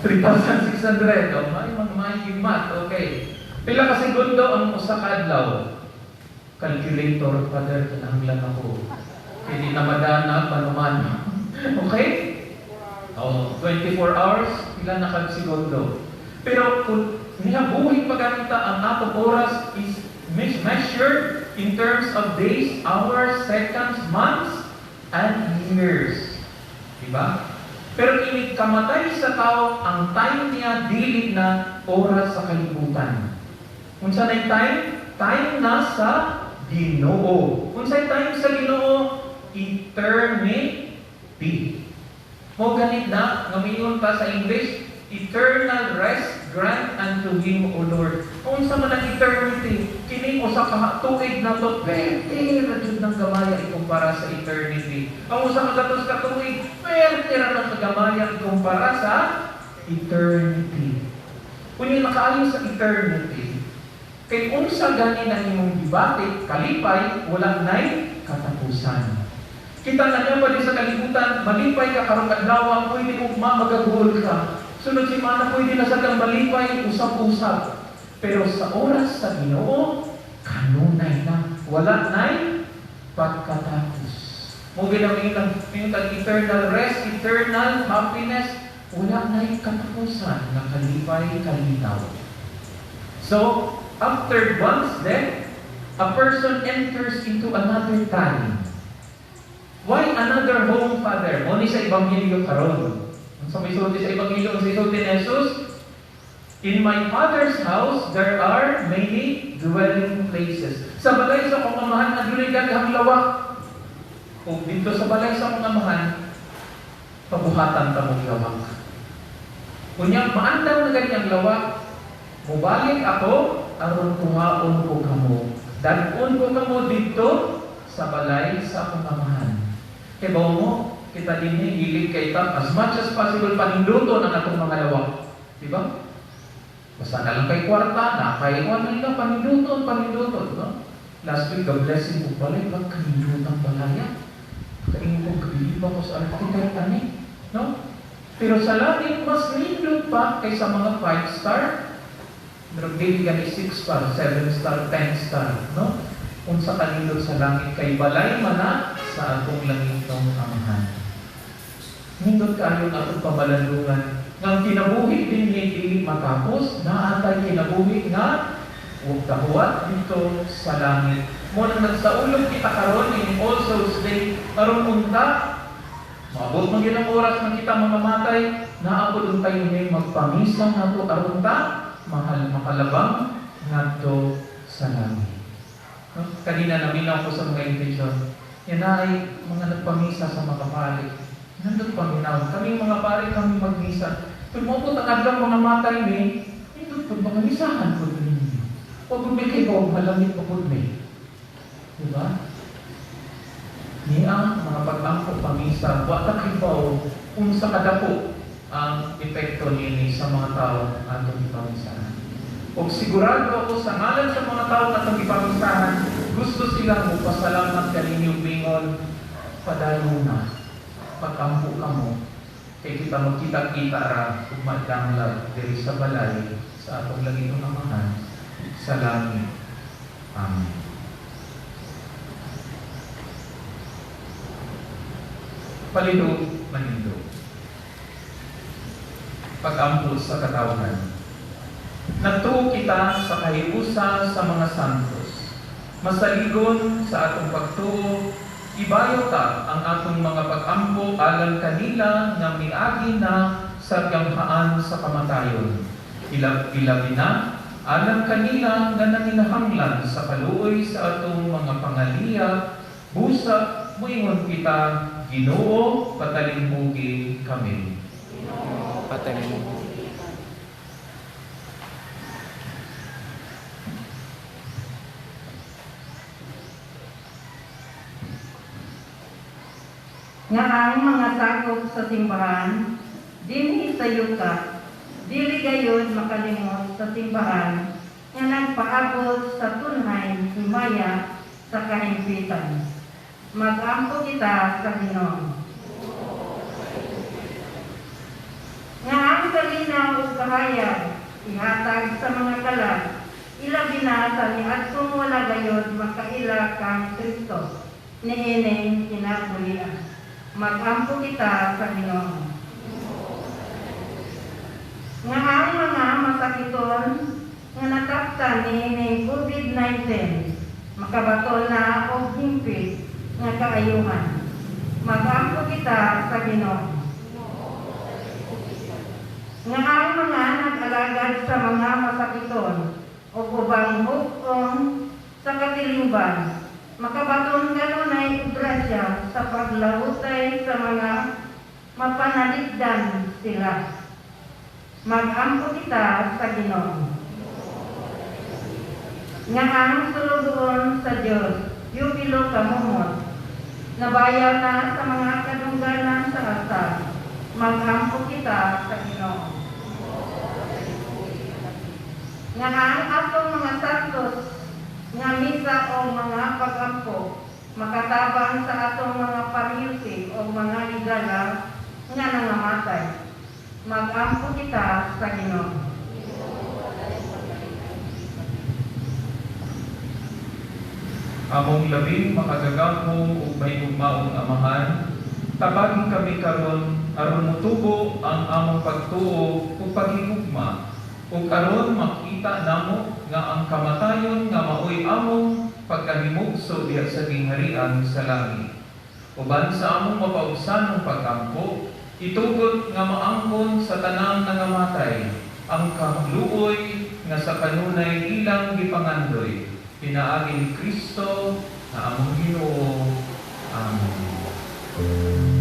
3,600. Oh, may math. Okay. Pila ka segundo ang usa ka adlaw? Calculator, Father, kinahanglan ako. Hindi na madana, panuman. Okay? Oh, 24 hours, pila na kag segundo. Pero kung nihabuhi pagkakita ang atong oras is measured in terms of days, hours, seconds, months, and years. Diba? Pero ini kamatay sa tao, ang time niya dili na oras sa kalibutan. Kung saan ay time? Time na sa Ginoo. Kung saan time sa Ginoo? Eternity. Mo ganit na, ngamiyon pa sa English, eternal rest grant unto Him, O Lord. Kung sa man ang eternity, kini usa ka tuig na to, pwede rajud ng gamaya ikumpara sa eternity. Ang usa ka gatos ka tuig, pwede ra ng gamaya ikumpara sa eternity. Kung yung nakaayon sa eternity, kay unsa gani na imong gibati, kalipay, walang nay katapusan. Kita na niya pa din sa kalibutan, malipay ka karong adlaw, pwede ugma magagol ka. Sunod si mana pwede na sa kang malipay, usap-usap. Pero sa oras sa Ginoo, kanunay na, wala nay pagkatapos. Mo ginamit ang eternal rest, eternal happiness, wala nay katapusan na kalipay, kalitaw. So, after one's death, a person enters into another time. Why another home, Father? Muni sa Ebanghelyo karon. Sa may sulti sa Ebanghelyo, sa sulti ni Jesus, in my Father's house, there are many dwelling places. Sa balay sa kong amahan, adunay daghang lawak. O dito sa balay sa kong amahan, pabuhatan ta mong lawak. Kunya, maandaw na ganyang lawak, mubalik ako, aron kuhaon ko kamo. Dagon ko kamo dito sa balay sa akong amahan. Kaya ba mo, kita din hilig kay Tam, as much as possible, paninduto na natong mga lawak. Diba? Basta na lang kay kwarta, na kay iwan na nila, paninduto. No? Last week, God-blessing ko balay, magkanilot ang balaya. Kain ko, kabiliba ko sa architect ani. No? Pero sa langit, mas nindot pa kaysa mga 5-star. Pero hindi ka ni 6-star, 7-star, 10-star. No? Kung sa kanilot sa langit, kay balay mana sa atong langitong amahan. Nindot ka yung atong pabalalungan. Ngang kinabuhi din niya dili matapos, naatay kinabuhi nga huwag kahuat dito sa langit. Muna nagsaulog kita karon in All Souls Day, karon unta, maabot man yun ang oras na kita mamamatay, naabot tayo ngayon magpamisang nato karon ta, mahal makalabang nato sa langit. No? Kanina naminaw ko sa mga intention, yan ay mga nagpamisa sa mga pari. Nandun paminaw, kaming mga pari kami magmisa. Pero mo ang adlang mga matay ni, nandun po mga misahan po ninyo. Huwag mo bigay ko, malamit pa po may. Diba? Niya mga pag-angkot pamisa, wata kibaw kung sa kadako ang epekto niya sa mga tao atong ipamisahan. O sigurado ako sa ngalan sa mga tao atong ipamisahan, gusto silang magpasalamat kaninyong bingon, padayon na, pag-angko ka mo, kaya kita magkita-kita ra, umadanglag diri sa balay, sa atong langitong amahan, sa langit. Amen. Palito, manindo. Pag-ampul sa katawan. Nagtuo kita sa kahiusa sa mga santos. Masaligon sa atong pagtuo, ibayo ta ang atong mga pag-ampo alang kanila nga miagi na sa gamhaan sa kamatayon. Ilabi na alang kanila nga nanginahanglan sa kaluoy sa atong mga pangaliya, busa moingon kita, Ginoo, patalimbugi kami. Patalimbugi. Nga ang mga sakop sa simbahan, dinhi sa yuta, dili gayon makalimot sa simbahan, nga nagpaabot sa tunhay himaya sa kahimpitan. Mag-ampo kita sa Ginoo. Nga ang kalinaw o kahayag, ihatag sa mga kalag, ilabi na sa niadtong wala gayon makaila kang Kristo, niining kinabuhian. Mag-ampo kita sa Ginoo. Nga ang mga masakiton nga nataptan ni COVID-19, makabatol na o himpit nga kaayuhan. Mag-ampo kita sa Ginoo. Nga ang mga nag-alagad sa mga masakiton o ubang hukong sa katilingban, makabaton kanunay grasya sa paglahutay sa mga mapanaligdan sila. Mag-ampo kita sa Ginoo. Nga ang sulugoon sa Diyos, yupilo kamumot, nabayaw na sa mga kadungganan sa altar. Mag-ampo kita sa Ginoo. Nga ang atong mga santos nga misa o mga pag-ampo, makatabang sa atong mga pariyusi o mga ligala nga nangamatay. Mag-ampo kita sa Ginoo. Among labing makagagapong ug may ugmaong amahan, tabagin kami karon aron motubo ang among pagtuo ug paghigugma, ug aron makita namo nga ang kamatayon nga maoy among pagkahimugso diha sa gingharian sa langit. Uban sa among mapaubsanong pag-ampo, itugot nga maangkon sa tanang nangamatay ang kahuluoy nga sa kanunay ilang gipangandoy. Pinaagi ni Kristo na among Ginoo. Amen.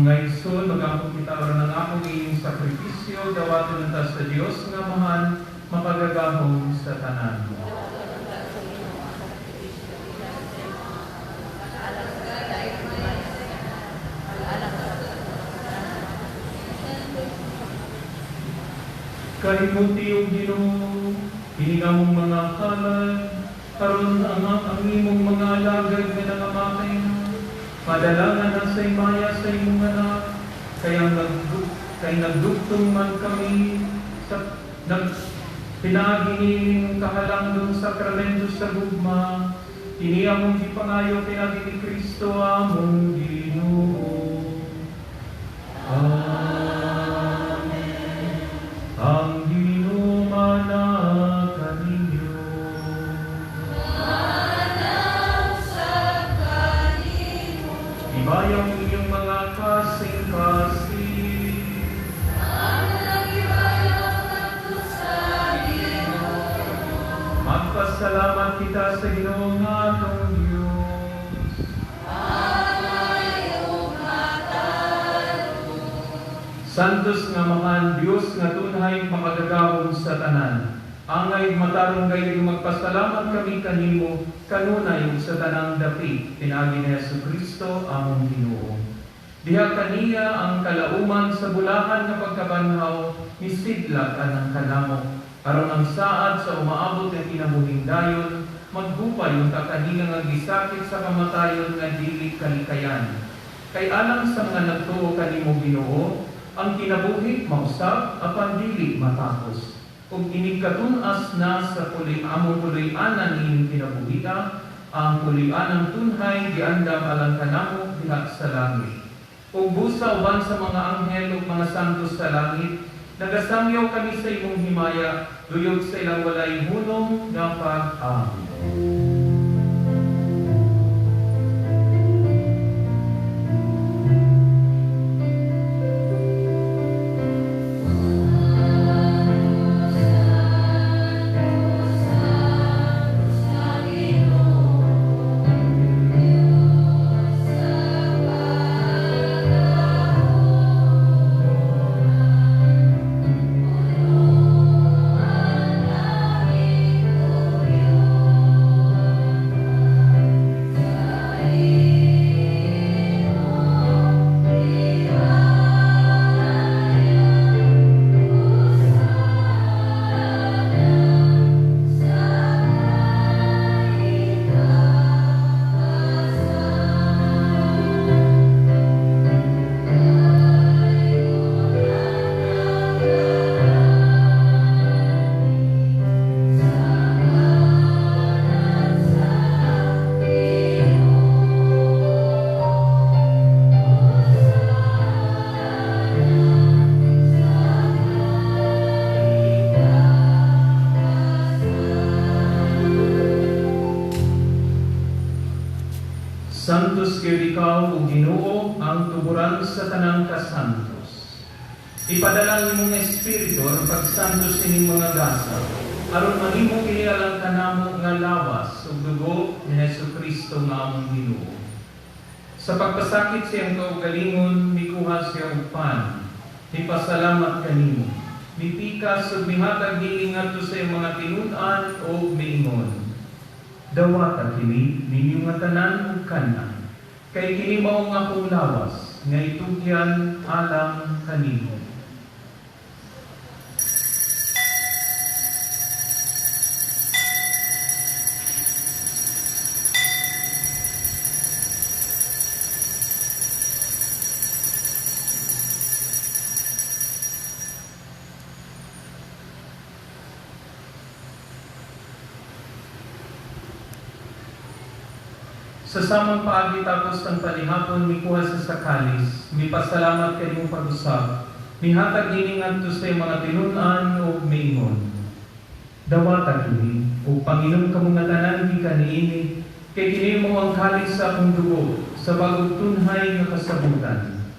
Mga isun, magampo kita oras ng ako iyong sakripisyo, dawaton nata sa Dios nga mahal, mapagagahom sa tanan. Kahimuti yung Ginoo, hinigamong mga halad, karon ang imong mga alagad nga nangamatay na, madalangan na sa imaya sa imong anak, kaya nagduktong man kami sa pinaginiling kahalangdong sakramento sa gugma, ini among gipangayo pinagi ni Kristo among Ginoo. Ang Ginoo manaka ninyo. Manasa kanimo. Ibayang inyong mga kasing-kasing. Ang nagibayang ngadto sa Ginoo. Magpasalamat kita sa Ginoo nga atong Dios. Amayong mataro. Santos nga mahal Dios nga tunay makagagahom sa tanan. Angay matarong kayo magpasalamat kami kanimo kanunay sa tanang dapit pinagi ni Jesucristo among Ginoo. Diha kaniya ang kalauman sa bulahan nga pagkabanhaw misidlak anang kanamo. Aron ang saad sa umaabot ng kinabuhing dayon maghupay yung kaniya nga gisakit sa kamatayon nga dili kalikayan. Kay alang sa mga nagtuo kanimo Ginoo, ang kinabuhi mausap apan dili matapos. Ug inigkatunas na sa among puloy-anan iyong kinabuhita, ang puloy-anang tunhay giandam alang kanamo diha sa langit. Ug busa uban sa mga anghel ug mga santos sa langit, nagasamyaw kami sa imong himaya, luyog sa ilang walay hunong nga pag-amin. Santos kayo ikaw o Ginoo ang tuburan sa tanang kasantos. Ipadala nimong Espiritu ang pagsantos ining mga gasa, aron mahimo kinialang kanamo nga lawas ug dugo ni Jesucristo nga among Ginoo. Sa pagpasakit siyang kaugalingon, mikuha siya og pan, ipasalamat kanimo. Mipikas ug mihatag dili ngadto sa iyang mga tinun-an o miingon. Dawata kini ninyo nga tanan ug kanan, kay kini mao nga akong lawas nga itugyan alang kanimo. Sa samang paagi tapos ng palihapon, mikuha sa sakalis, mipasalamat kayong pag-usap, mihatag ini ngadto sa mga tinun-an o miingon. Dawata kini, o Panginoon kamo nga tanan kaniini, kay kini mo ang kalis sa akong dugo, sa bagong tunhay nga kasabutan.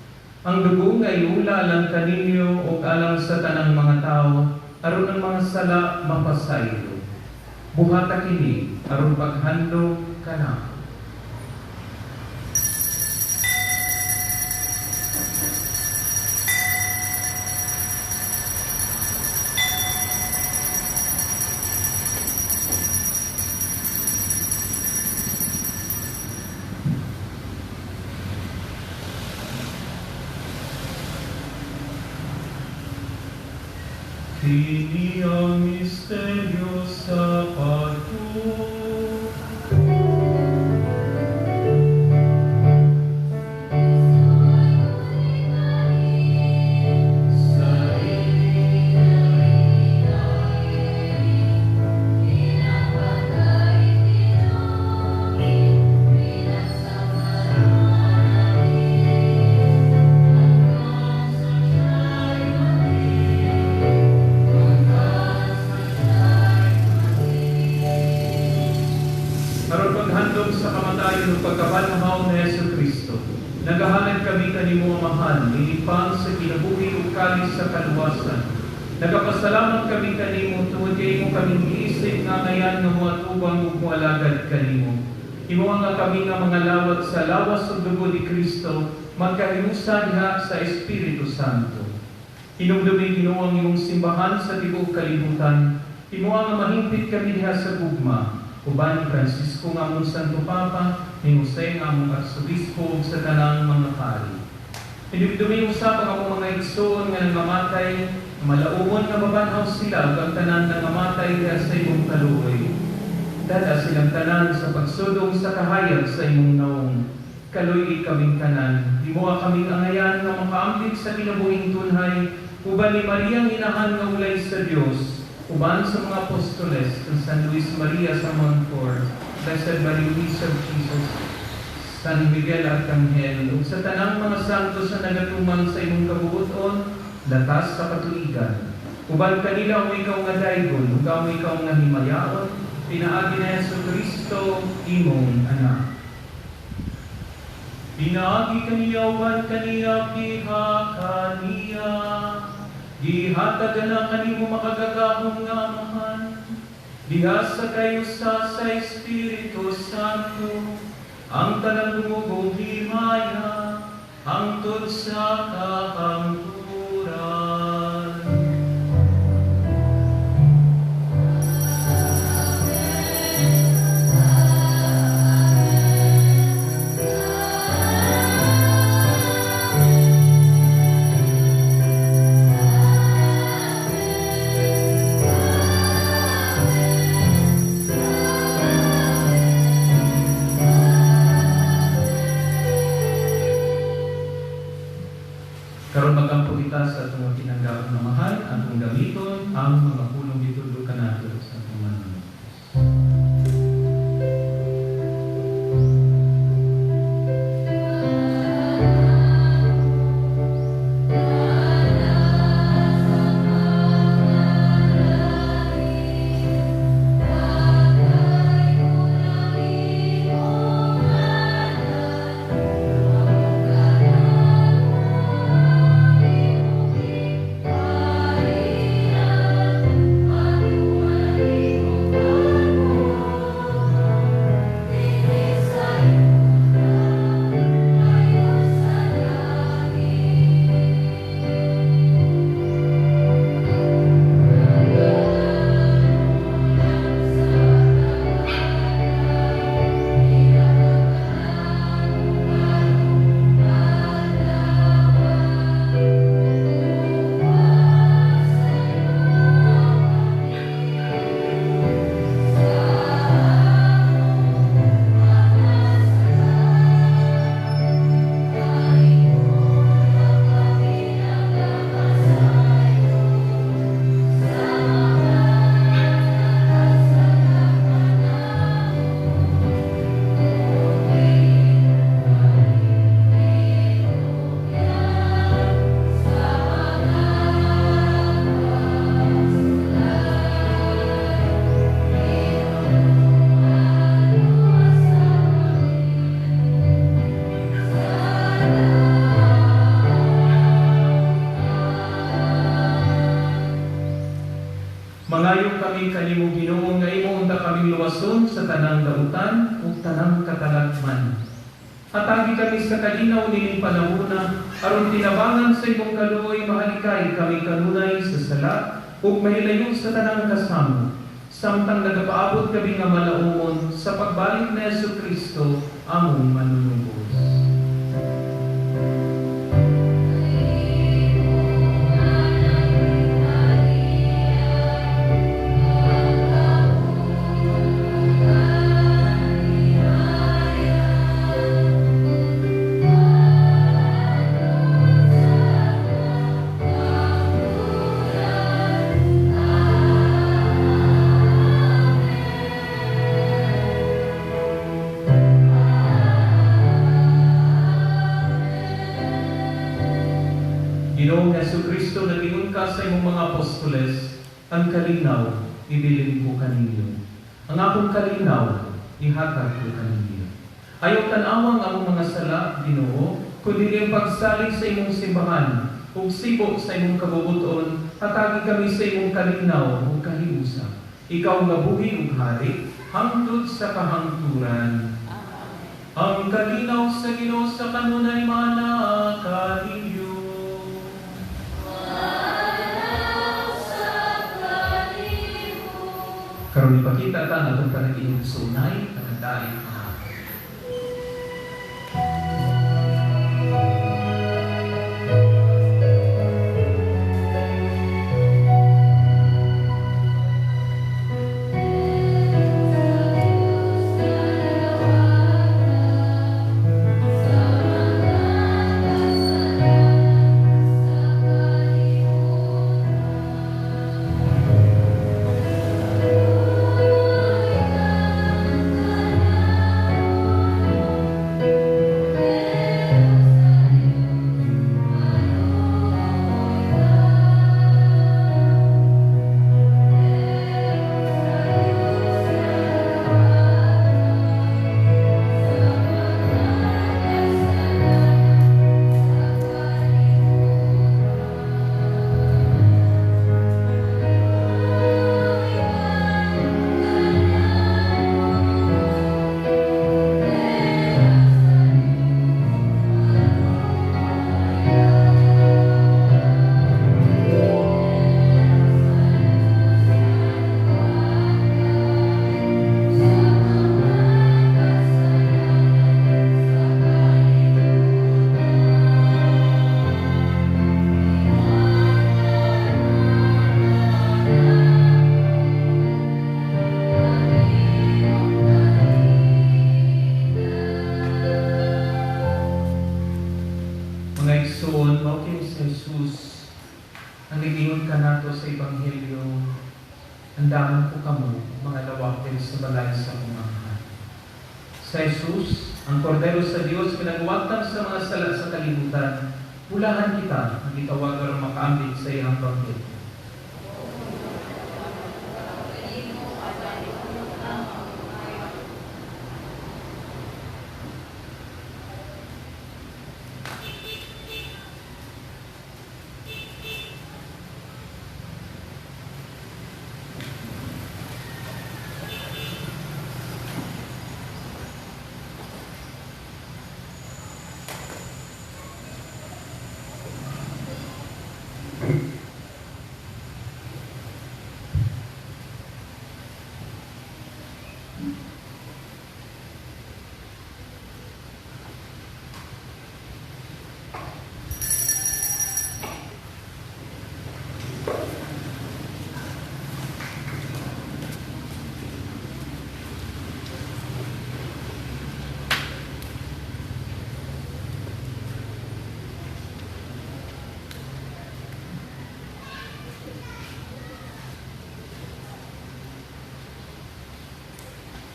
Ang dugo nga iula alang kaninyo o alang sa tanang mga tao, aron ang mga sala mapasaylo. Buhata kini, aron paghandog kanako. Kini ang misteryo sa pagtuo. Sa kamatayon ng pagkabanhaw ni Yesu Kristo, nagahanap kami kanimo mahal, nilipang sa kinabuhi ug kalis sa kaluwasan. Nagapasalamat kami kanimo tungod kay mo kaming giisip nga ngayan nga moatubang ug moalagad kanimo. Imo nga kami nga mga lawat sa lawas ug dugo ni Kristo, magkahiusa diha sa Espiritu Santo. Hinumdumi Ginoo ang imong simbahan sa tibuok kalibutan. Imo nga mahimpit kami diha sa gugma. Uban ni Francisco nga mong Santo Papa, ni Jose nga mong Arsobispo sa tanang mga pari. Hinumdumi usap ang among mga igsoon nga nangamatay, malaumon nga mabanhaw sila ang tanan nga namatay diha sa imong kaluoy. Dada silang tanan sa pagsudong sa kahayag sa imong naong. Kaluoy kaming tanan, di mo kaming angayan nga makaambit sa kinabuhing tunhay, uban ni Maria hinahan nga ulay sa Dios, uban sa mga apostoles ng San Luis Maria sa Montfort, Blessed Mary Luisa of Jesus, San Miguel Arcangel, ug sa tanang mga santos na nagatuman sa imong kabubuton, latas sa katuigan. Uban kanila mo ikaw nga daygon, ug mo ikaw nga himayaon, pinaagi na Yesu Kristo, imong anak. Pinaagi kaniya, uban kaniya, piha kaniya, gihatag na kanimo makagagahong nga amahan, diha sa kayo sa Espiritu Santo, ang tanang dumugong himaya, hangtod sa kahangturan. Karon magampo kita sa atong tinanggap na mahal, atong gamiton ang mga pulong gitulo kanato sa atong manunod. Mangayo kami kanimo Ginoo nga imo unta kaming luwason sa tanang dautan ug tanang katalagman. Hatagi kami sa kalinaw nining panahona aron tinabangan sa imong kaluoy mahalikay kami kanunay sa sala ug mahilayon sa tanang kasamo. Samtang nagapaabot kami nga malaumon sa pagbalik ni Yesu Kristo among manunubos. Ginoong Jesucristo, nagingon ka sa imong mga apostoles, ang kalinaw, ibilin ko kaninyo. Ang akong kalinaw, ihatag ko kaninyo. Ayaw tanawang ang mga sala, Ginoo, kundi ang pagsalig sa imong simbahan, ug sibo sa imong kabubuton, hatagi kami sa imong kalinaw ug kahiusa. Ikaw nga buhi ug hari, hangtod sa kahangturan. Ang kalinaw sa Ginoo sa kanunay mana kaninyo. Karon ipakita ta natong panagingon sa unay kanadayon. Andaman po kamo, mga lawakil sa balay sa umahan. Sa Jesus, ang kordero sa Diyos, pinagwatang sa mga sala sa kalibutan, pulahan kita, ang itawag ang makaambit sa iyang pagkit.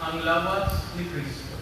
Ang lawas ni Kristo.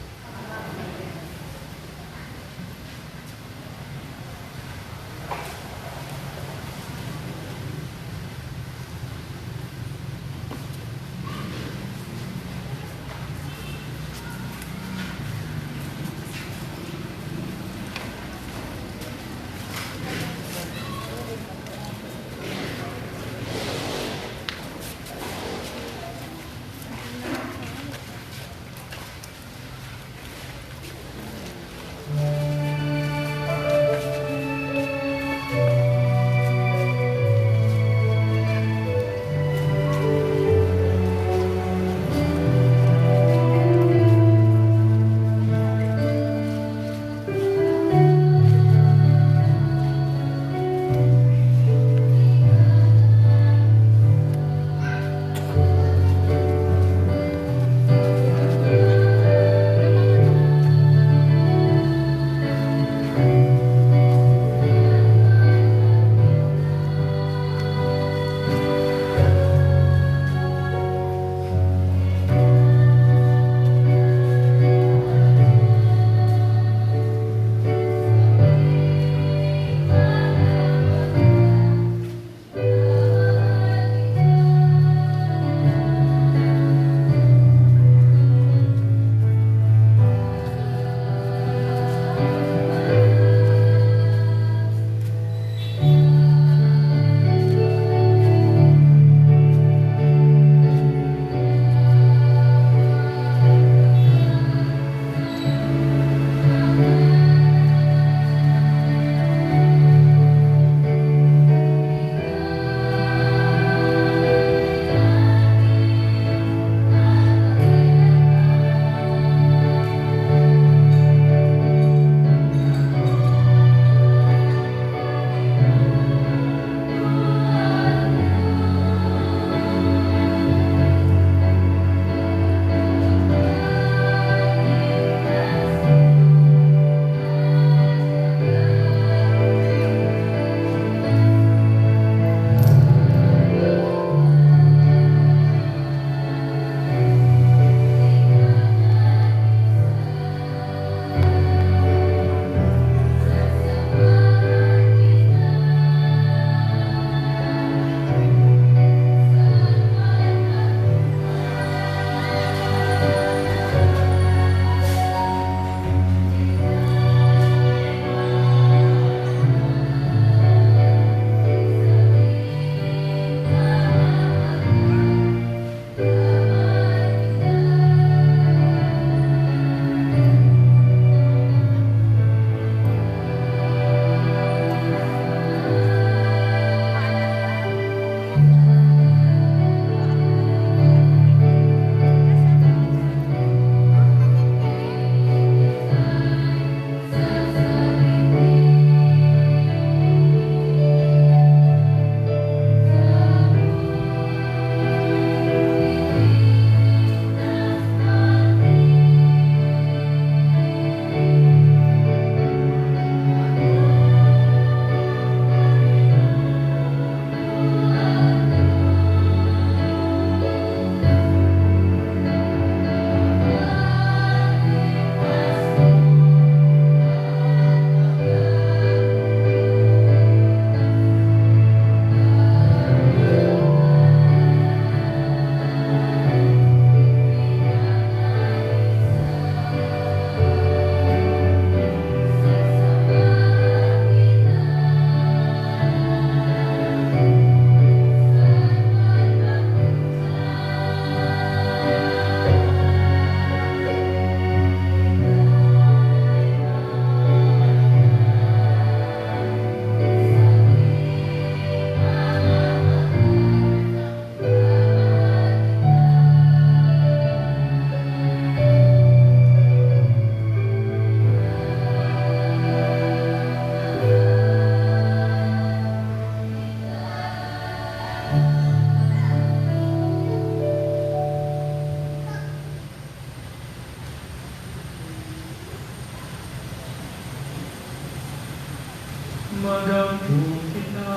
Magampong kita.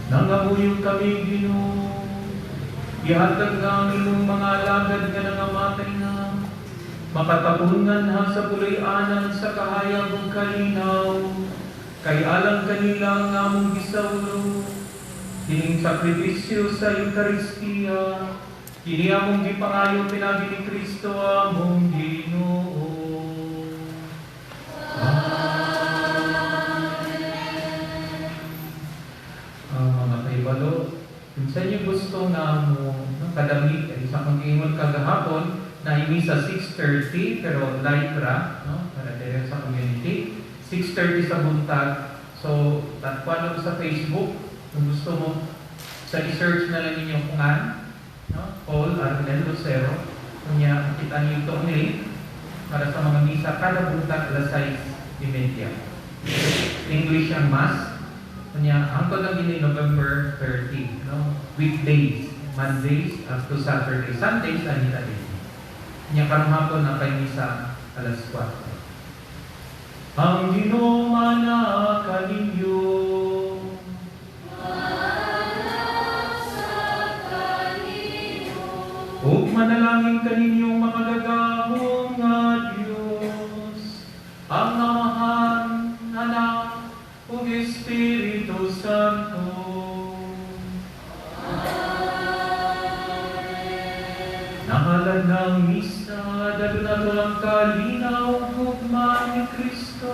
Nangamuyo kami, Ginoo. Ihatag nga ang imong mga alagad nga nangamatay na. Makatapungan ha sa puloy-anan sa kahayag ug kalinaw. Kay alang kanila ang among gisaulo. Kining sakripisyo sa Eucharistia. Kini among gipangayo pinagi ni Kristo among Ginoo. Mga kaibalo, kung sa inyo gusto na kadamit, isang pag-iingon kagahapon, na ini sa 6:30 pero live ra, no? Para dire sa community. 6:30 sa buntag. So, follow sa Facebook. Kung gusto mo, sa i-search na lang ninyo kung no? Paul Arnel Lucero. Kunya, kita niyo ito para sa mga misa kada buntag alas 6:30. English ang Mass. Kunya, hangtod lang din November 30. No? Weekdays, Mondays up to Saturday. Sundays, anita din. Kunya, karong hapon na kay misa alas 4. Ang Ginoo mana kaninyo. Ug manalangin kaninyong mga gagahong nga Dios, ang Amahan, Anak, ug Espiritu Santo. Nangalan ng misa, dalo na ang kalinaw ug ugma ni Kristo.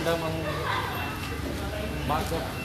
Ang magap